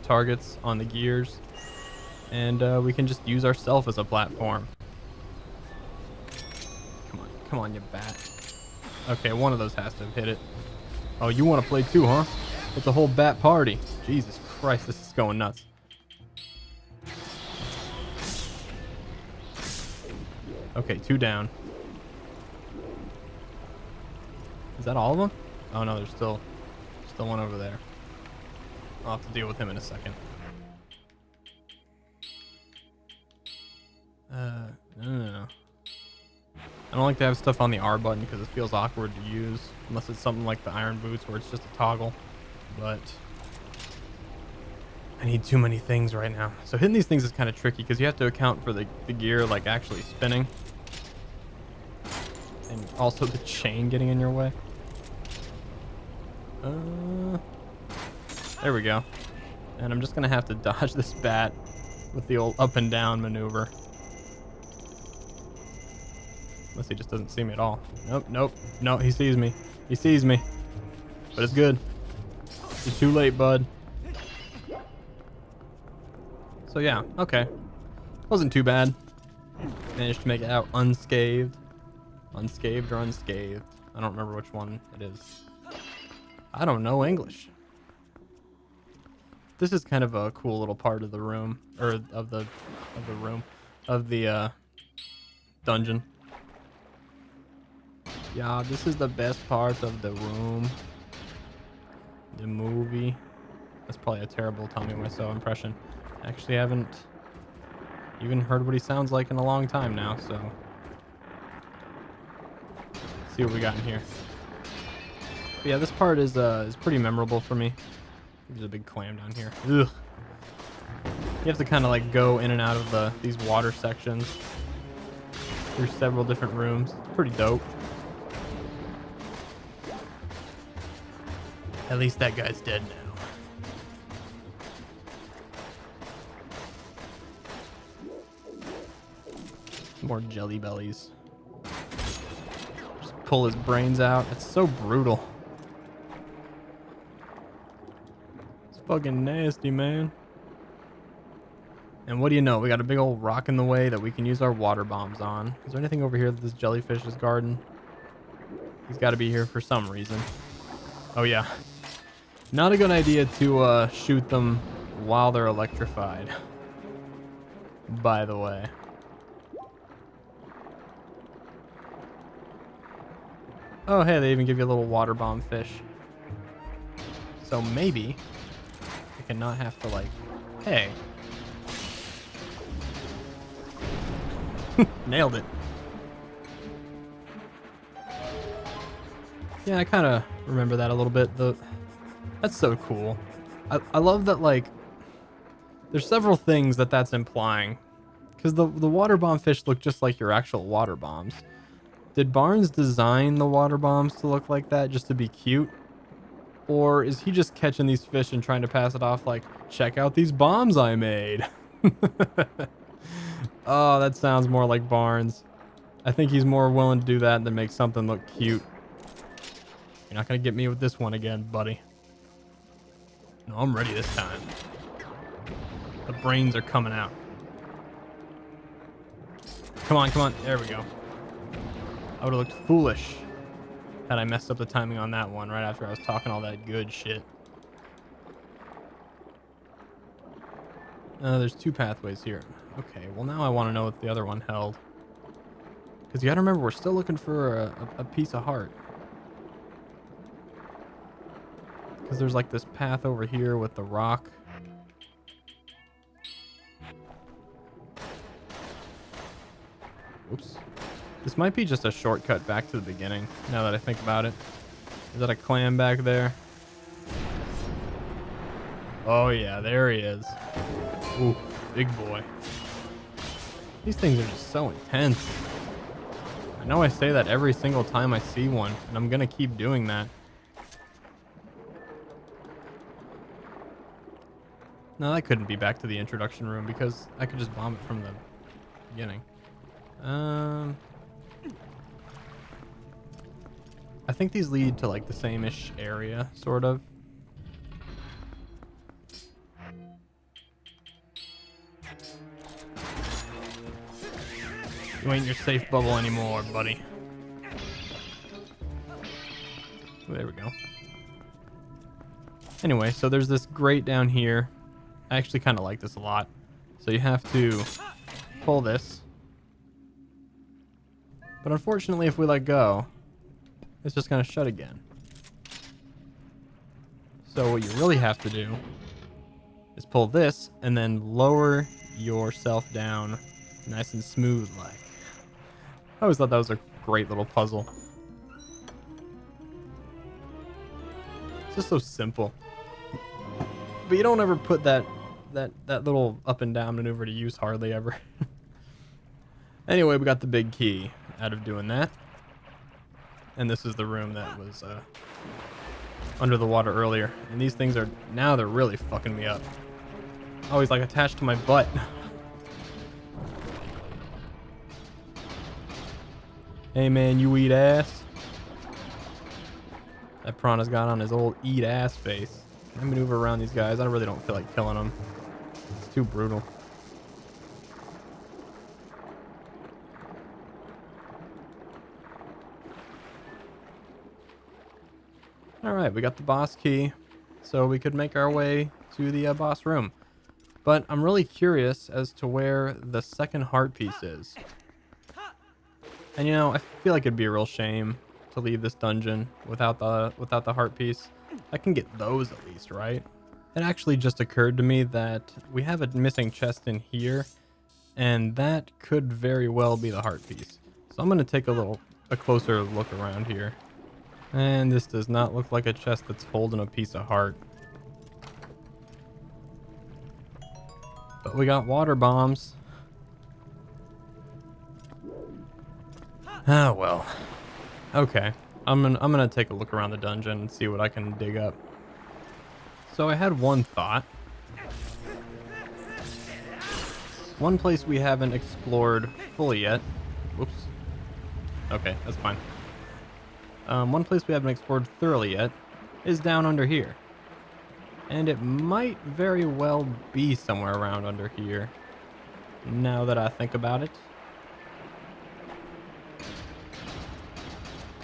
targets on the gears, and we can just use ourselves as a platform. Come on, you bat. Okay, one of those has to have hit it. Oh, you want to play too, huh? It's a whole bat party. Jesus Christ, this is going nuts. Okay, 2 down. Is that all of them? Oh no, there's still one over there. I'll have to deal with him in a second. No. I don't like to have stuff on the R button because it feels awkward to use, unless it's something like the iron boots where it's just a toggle. But I need too many things right now. So hitting these things is kind of tricky because you have to account for the gear like actually spinning. And also the chain getting in your way. There we go. And I'm just going to have to dodge this bat with the old up and down maneuver. Unless he just doesn't see me at all. Nope. No, he sees me. He sees me. But it's good. You're too late, bud. So yeah, okay. Wasn't too bad. Managed to make it out unscathed. Unscathed or unscathed. I don't remember which one it is. I don't know English. This is kind of a cool little part of the room. Or of the dungeon. Yeah, this is the best part of the room. The movie. That's probably a terrible Tommy Wiseau impression. Actually, I haven't even heard what he sounds like in a long time now, so let's see what we got in here. But yeah, this part is pretty memorable for me. There's a big clam down here. Ugh. You have to kind of like go in and out of these water sections through several different rooms. It's pretty dope. At least that guy's dead now. More jelly bellies. Just pull his brains out. It's so brutal. It's fucking nasty, man. And what do you know? We got a big old rock in the way that we can use our water bombs on. Is there anything over here that this jellyfish is guarding? He's got to be here for some reason. Oh, yeah. Not a good idea to shoot them while they're electrified. By the way. Oh, hey, they even give you a little water bomb fish. So maybe I can not have to, like, hey. Nailed it. Yeah, I kind of remember that a little bit. That's so cool. I love that, like, there's several things that's implying. Because the water bomb fish look just like your actual water bombs. Did Barnes design the water bombs to look like that just to be cute? Or is he just catching these fish and trying to pass it off like, check out these bombs I made? Oh, that sounds more like Barnes. I think he's more willing to do that than make something look cute. You're not going to get me with this one again, buddy. No, I'm ready this time. The brains are coming out. Come on. There we go. I would have looked foolish had I messed up the timing on that one right after I was talking all that good shit. There's two pathways here. Okay, well now I want to know what the other one held. Because you gotta remember, we're still looking for a piece of heart. Because there's like this path over here with the rock. Oops. This might be just a shortcut back to the beginning, now that I think about it. Is that a clam back there? Oh yeah, there he is. Ooh, big boy. These things are just so intense. I know I say that every single time I see one, and I'm gonna keep doing that. No, that couldn't be back to the introduction room because I could just bomb it from the beginning. I think these lead to like the same-ish area, sort of. You ain't your safe bubble anymore, buddy. There we go. Anyway, so there's this grate down here. I actually kind of like this a lot. So you have to pull this. But unfortunately, if we let go, it's just gonna shut again. So what you really have to do is pull this and then lower yourself down nice and smooth like. I always thought that was a great little puzzle. It's just so simple. But you don't ever put that little up and down maneuver to use hardly ever. Anyway, we got the big key out of doing that. And this is the room that was under the water earlier. And these things are, now they're really fucking me up. Always like attached to my butt. Hey man, you eat ass? That piranha's got on his old eat ass face. Can I maneuver around these guys? I really don't feel like killing them. It's too brutal. Alright, we got the boss key, so we could make our way to the boss room. But I'm really curious as to where the second heart piece is. And you know, I feel like it'd be a real shame to leave this dungeon without the heart piece. I can get those at least, right? It actually just occurred to me that we have a missing chest in here, and that could very well be the heart piece. So I'm gonna take a closer look around here. And this does not look like a chest that's holding a piece of heart. But we got water bombs. Ah, well. Okay. I'm gonna take a look around the dungeon and see what I can dig up. So I had one thought. One place we haven't explored fully yet. Whoops. Okay, that's fine. One place we haven't explored thoroughly yet is down under here. And it might very well be somewhere around under here, now that I think about it.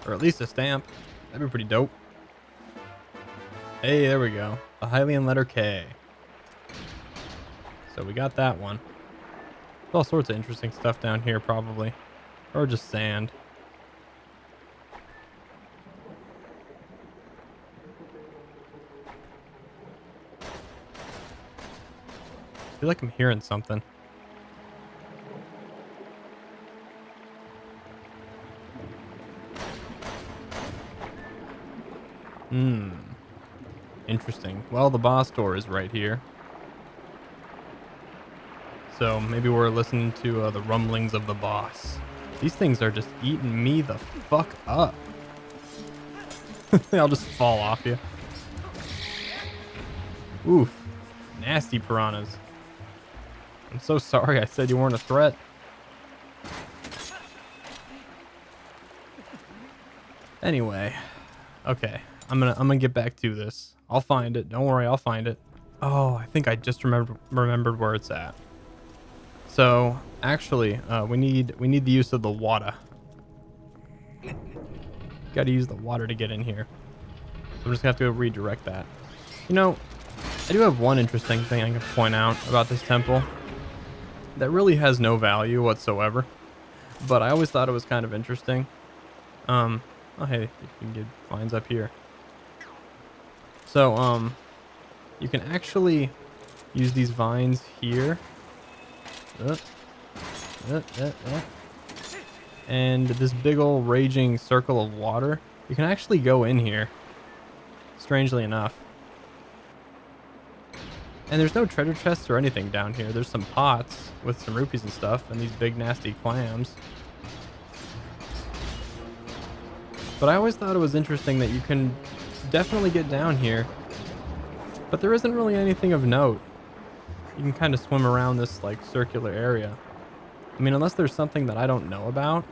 Or at least a stamp. That'd be pretty dope. Hey, there we go. The Hylian letter K. So we got that one. There's all sorts of interesting stuff down here probably. Or just sand. I feel like I'm hearing something. Interesting. Well, the boss door is right here. So maybe we're listening to the rumblings of the boss. These things are just eating me the fuck up. They'll just fall off you. Oof. Nasty piranhas. I'm so sorry I said you weren't a threat. Anyway. Okay. I'm gonna get back to this. I'll find it. Don't worry, I'll find it. Oh, I think I just remembered where it's at. So actually, we need the use of the water. Got to use the water to get in here. So we're just gonna have to redirect that. You know, I do have one interesting thing I can point out about this temple that really has no value whatsoever, but I always thought it was kind of interesting. Oh hey, you can get vines up here. So you can actually use these vines here. And this big old raging circle of water, you can actually go in here, strangely enough. And there's no treasure chests or anything down here. There's some pots with some rupees and stuff, and these big nasty clams. But I always thought it was interesting that you can definitely get down here, but there isn't really anything of note. You can kind of swim around this like circular area. I mean, unless there's something that I don't know about,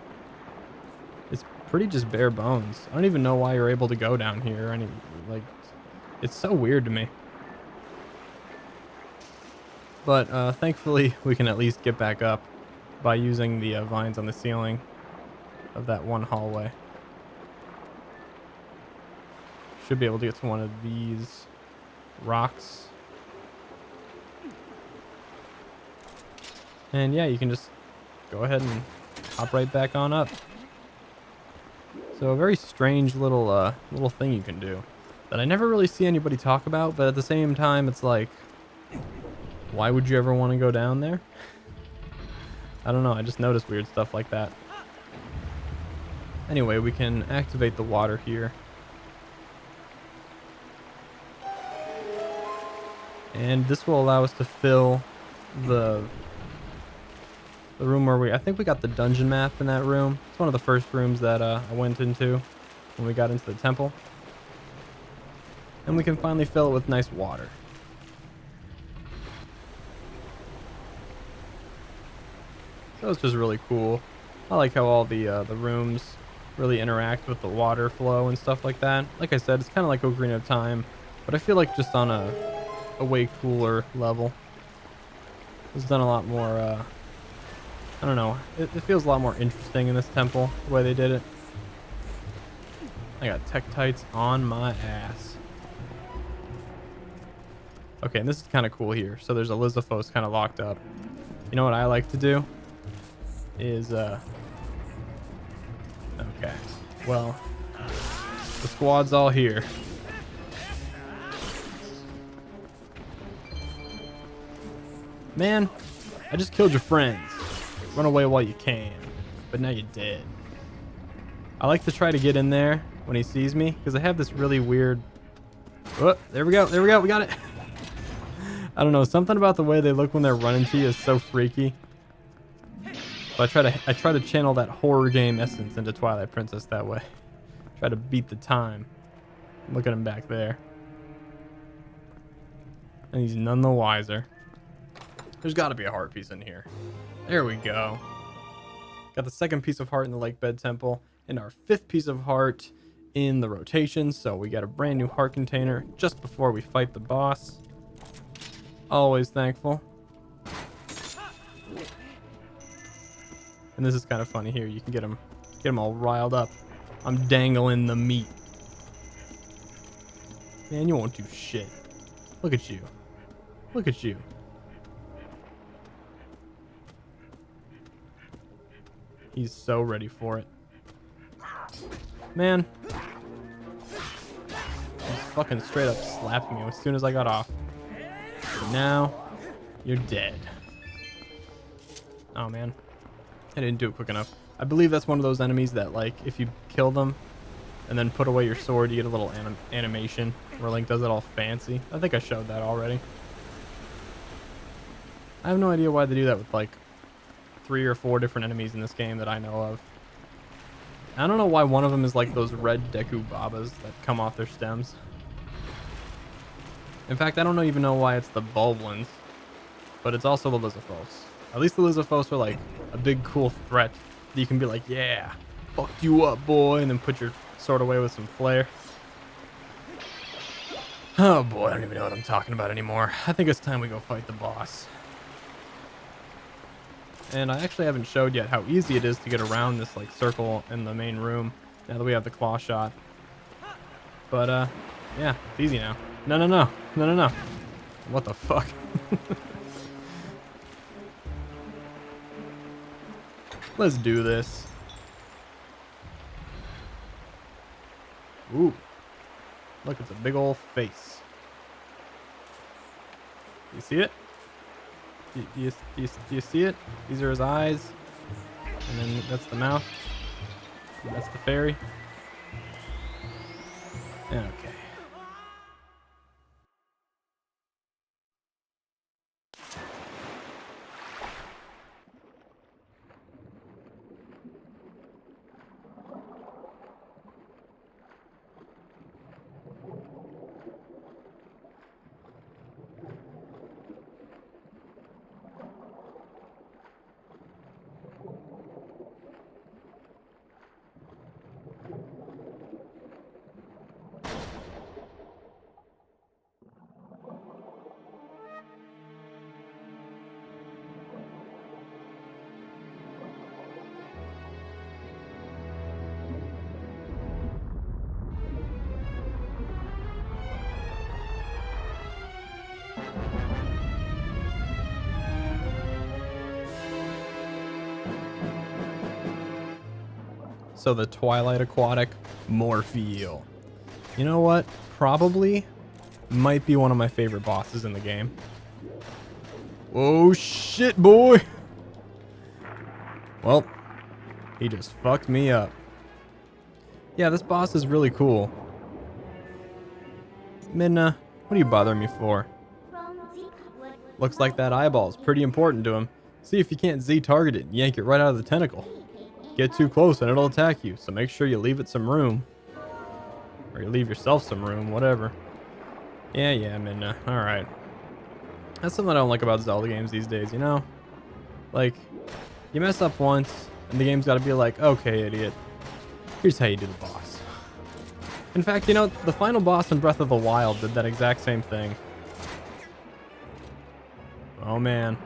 it's pretty just bare bones. I don't even know why you're able to go down here. Like, it's so weird to me. But thankfully, we can at least get back up by using the vines on the ceiling of that one hallway. Should be able to get to one of these rocks. And yeah, you can just go ahead and hop right back on up. So a very strange little thing you can do that I never really see anybody talk about, but at the same time it's like, why would you ever want to go down there? I don't know, I just noticed weird stuff like that. Anyway, we can activate the water here. And this will allow us to fill the room where I think we got the dungeon map in that room. It's one of the first rooms that I went into when we got into the temple. And we can finally fill it with nice water. So it's just really cool. I like how all the rooms really interact with the water flow and stuff like that. Like I said, it's kind of like Ocarina of Time, but I feel like just on a way cooler level. It's done a lot more, I don't know, it feels a lot more interesting in this temple, the way they did it. I got Tektites on my ass. Okay, and this is kind of cool here. So there's a Lizafos kind of locked up. You know what I like to do? Is, okay. Well, the squad's all here. Man, I just killed your friends. Run away while you can. But now you're dead. I like to try to get in there when he sees me, because I have this really weird... Oh, there we go, we got it. I don't know, something about the way they look when they're running to you is so freaky. So I try to channel that horror game essence into Twilight Princess that way. Try to beat the time. Look at him back there. And he's none the wiser. There's got to be a heart piece in here. There we go. Got the second piece of heart in the Lakebed Temple, and our fifth piece of heart in the rotation. So we got a brand new heart container just before we fight the boss. Always thankful. And this is kind of funny here. You can get them all riled up. I'm dangling the meat. Man, you won't do shit. Look at you. Look at you. He's so ready for it. Man. He's fucking straight up slapping me as soon as I got off. But now, you're dead. Oh, man. I didn't do it quick enough. I believe that's one of those enemies that, like, if you kill them and then put away your sword, you get a little animation where Link does it all fancy. I think I showed that already. I have no idea why they do that with, like, 3 or 4 different enemies in this game that I know of. I don't know why one of them is like those red Deku Babas that come off their stems. In fact, I don't even know why it's the Bulblins, but it's also the Lizafos. At least the Lizafos are like a big cool threat that you can be like, yeah, fucked you up, boy, and then put your sword away with some flair. Oh boy, I don't even know what I'm talking about anymore. I think it's time we go fight the boss. And I actually haven't showed yet how easy it is to get around this like circle in the main room now that we have the claw shot. But yeah, it's easy now. No. What the fuck? Let's do this. Ooh. Look, it's a big old face. You see it? Do you see it? These are his eyes. And then that's the mouth. And that's the fairy. Okay. So the Twilight aquatic, Morpheal. You know what? Probably might be one of my favorite bosses in the game. Oh shit, boy. Well, he just fucked me up. Yeah, this boss is really cool. Midna, what are you bothering me for? Looks like that eyeball's pretty important to him. See if you can't Z-target it and yank it right out of the tentacle. Get too close and it'll attack you, so make sure you leave it some room. Or you leave yourself some room, whatever. Yeah, Midna. Alright. That's something I don't like about Zelda games these days, you know? Like, you mess up once, and the game's gotta be like, okay, idiot. Here's how you do the boss. In fact, you know, the final boss in Breath of the Wild did that exact same thing. Oh, man.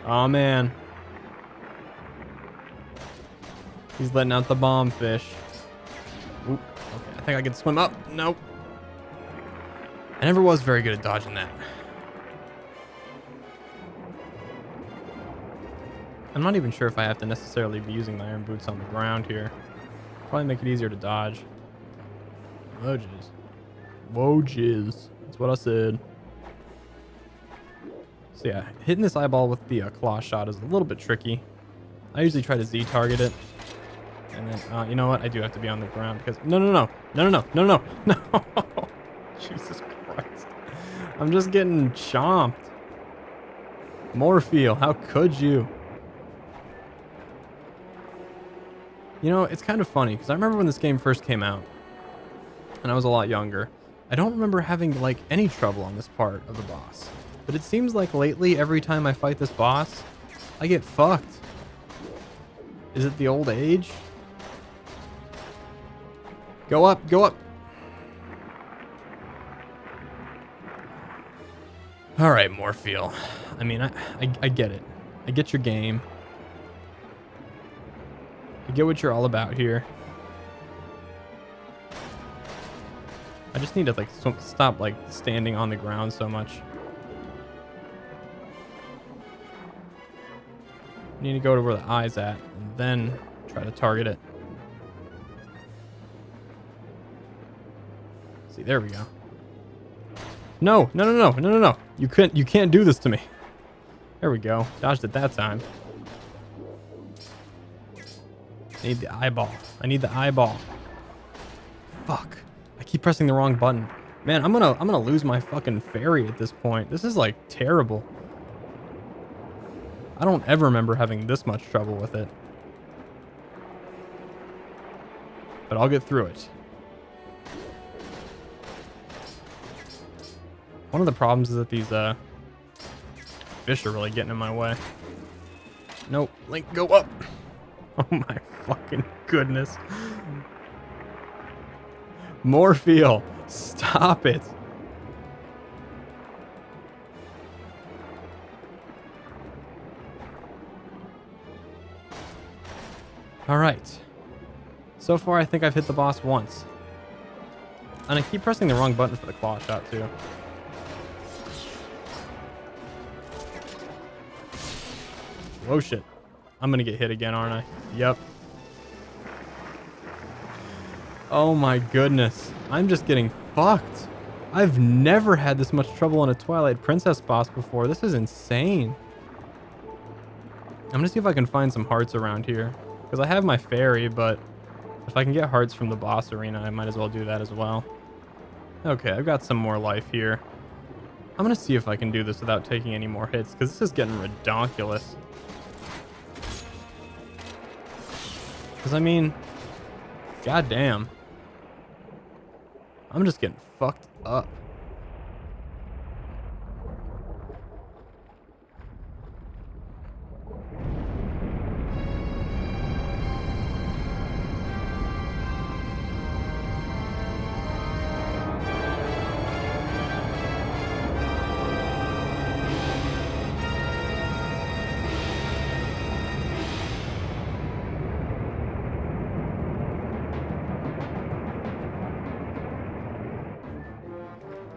Oh, man. He's letting out the bomb fish. Oop. Okay, I think I can swim up. Nope. I never was very good at dodging that. I'm not even sure if I have to necessarily be using my iron boots on the ground here. Probably make it easier to dodge. Oh, jizz. Whoa, jizz. That's what I said. So yeah, hitting this eyeball with the claw shot is a little bit tricky. I usually try to Z-target it. And then, you know what? I do have to be on the ground because... No. Jesus Christ. I'm just getting chomped. Morpheal, how could you? You know, it's kind of funny because I remember when this game first came out and I was a lot younger. I don't remember having like any trouble on this part of the boss. But it seems like lately, every time I fight this boss, I get fucked. Is it the old age? Go up, go up. All right, Morpheal. I mean, I get it. I get your game. I get what you're all about here. I just need to like stop like standing on the ground so much. I need to go to where the eye's at and then try to target it. See, there we go. No. You can't do this to me. There we go. Dodged it that time. I need the eyeball. I need the eyeball. Fuck. I keep pressing the wrong button. Man, I'm gonna lose my fucking fairy at this point. This is like terrible. I don't ever remember having this much trouble with it. But I'll get through it. One of the problems is that these fish are really getting in my way. Nope. Link, go up. Oh my fucking goodness. Morpheal, stop it. All right. So far, I think I've hit the boss once. And I keep pressing the wrong button for the claw shot, too. Whoa, shit. I'm gonna get hit again, aren't I? Yep. Oh my goodness. I'm just getting fucked. I've never had this much trouble on a Twilight Princess boss before. This is insane. I'm gonna see if I can find some hearts around here. Because I have my fairy, but if I can get hearts from the boss arena, I might as well do that as well. Okay, I've got some more life here. I'm gonna see if I can do this without taking any more hits, because this is getting redonkulous. Because, I mean, goddamn. I'm just getting fucked up.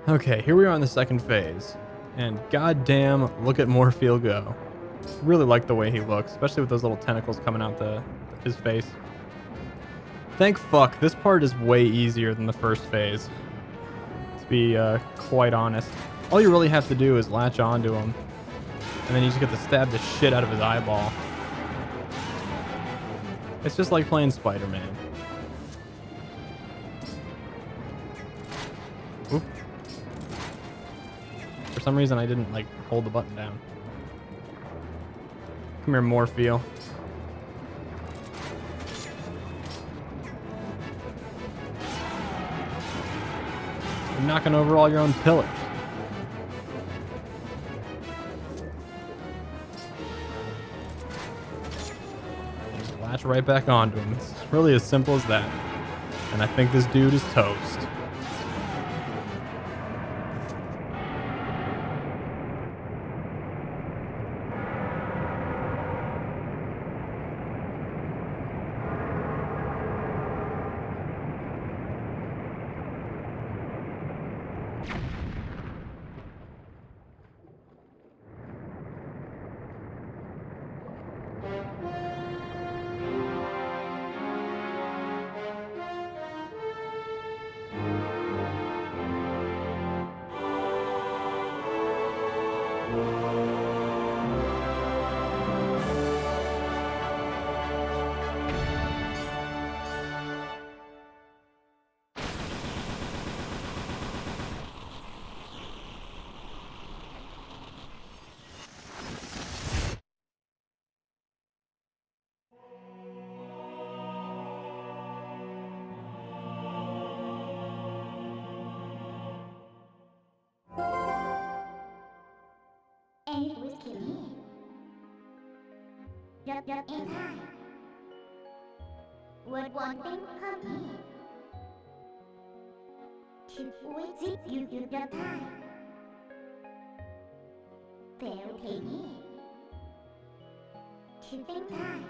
Okay, here we are in the second phase. And goddamn, look at Morpheal go. Really like the way he looks, especially with those little tentacles coming out his face. Thank fuck, this part is way easier than the first phase. To be quite honest. All you really have to do is latch onto him. And then you just get to stab the shit out of his eyeball. It's just like playing Spider-Man. Oop. For some reason, I didn't, like, hold the button down. Come here, Morpheo. You're knocking over all your own pillars. Just latch right back onto him. It's really as simple as that. And I think this dude is toast. And it was killing. Yup, and I would one thing come in. To always zip you your time. Fail pay me. To think time.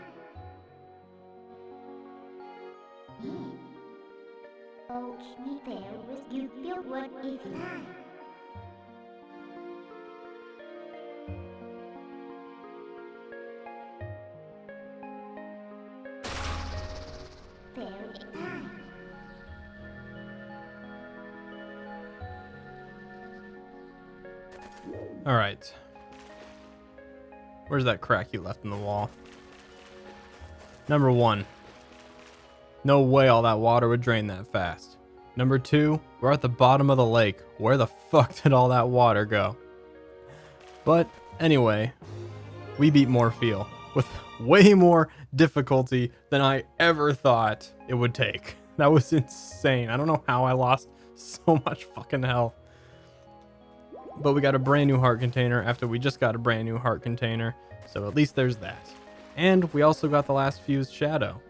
Oh, me fail with you feel what is time. All right. Where's that crack you left in the wall? Number 1. No way all that water would drain that fast. Number 2, we're at the bottom of the lake. Where the fuck did all that water go? But anyway, we beat Morpheo with way more difficulty than I ever thought it would take. That was insane. I don't know how I lost so much fucking health. But we got a brand new heart container after we just got a brand new heart container. So at least there's that. And we also got the last fused shadow.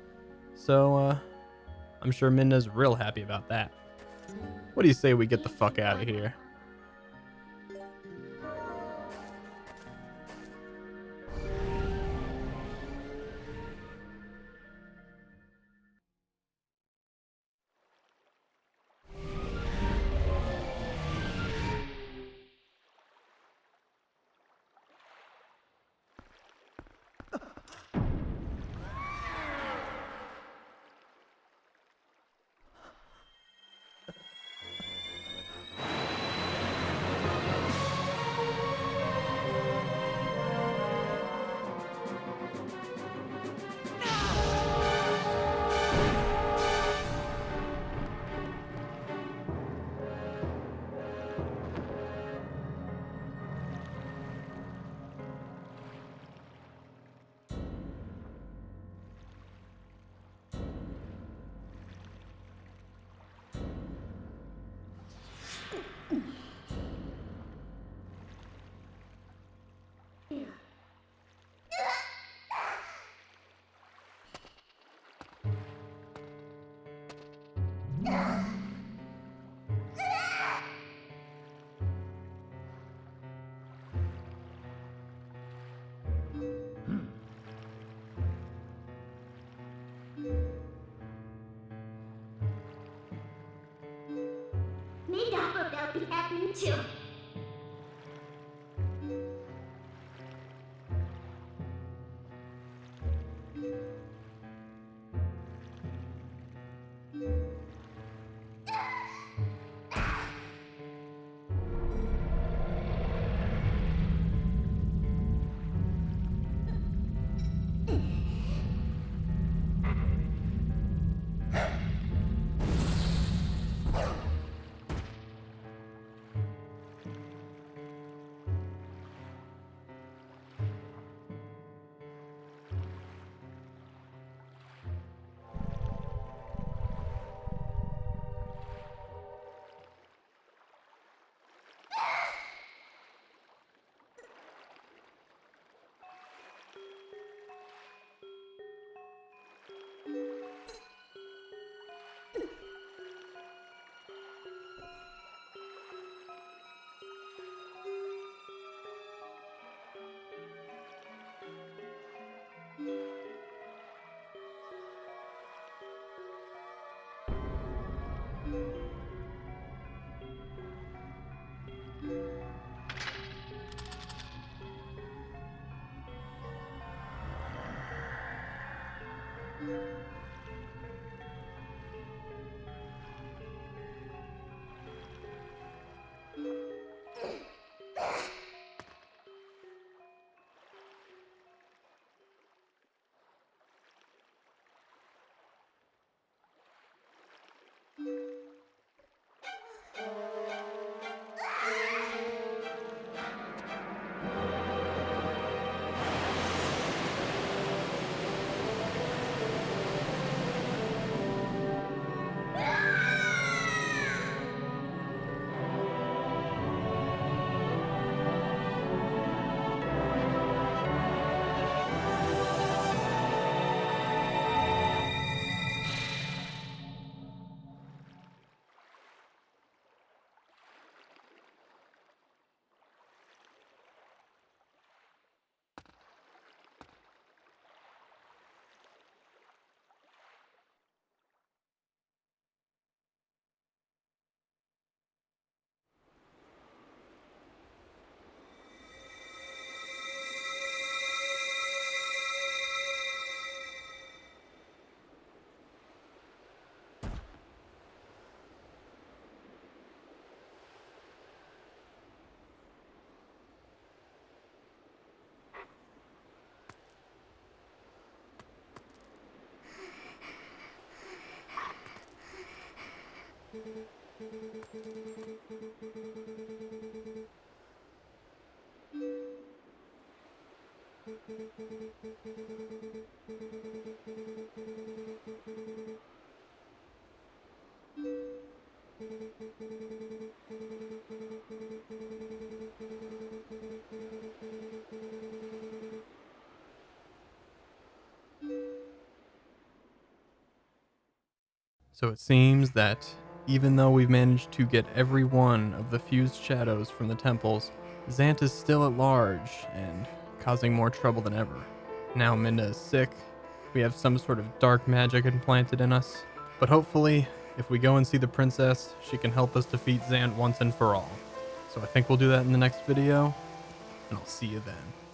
So I'm sure Minna's real happy about that. What do you say we get the fuck out of here? Maybe I hope that'll be happening too. So it seems that even though we've managed to get every one of the fused shadows from the temples, Zant is still at large and causing more trouble than ever. Now Minda is sick. We have some sort of dark magic implanted in us. But hopefully, if we go and see the princess, she can help us defeat Zant once and for all. So I think we'll do that in the next video, and I'll see you then.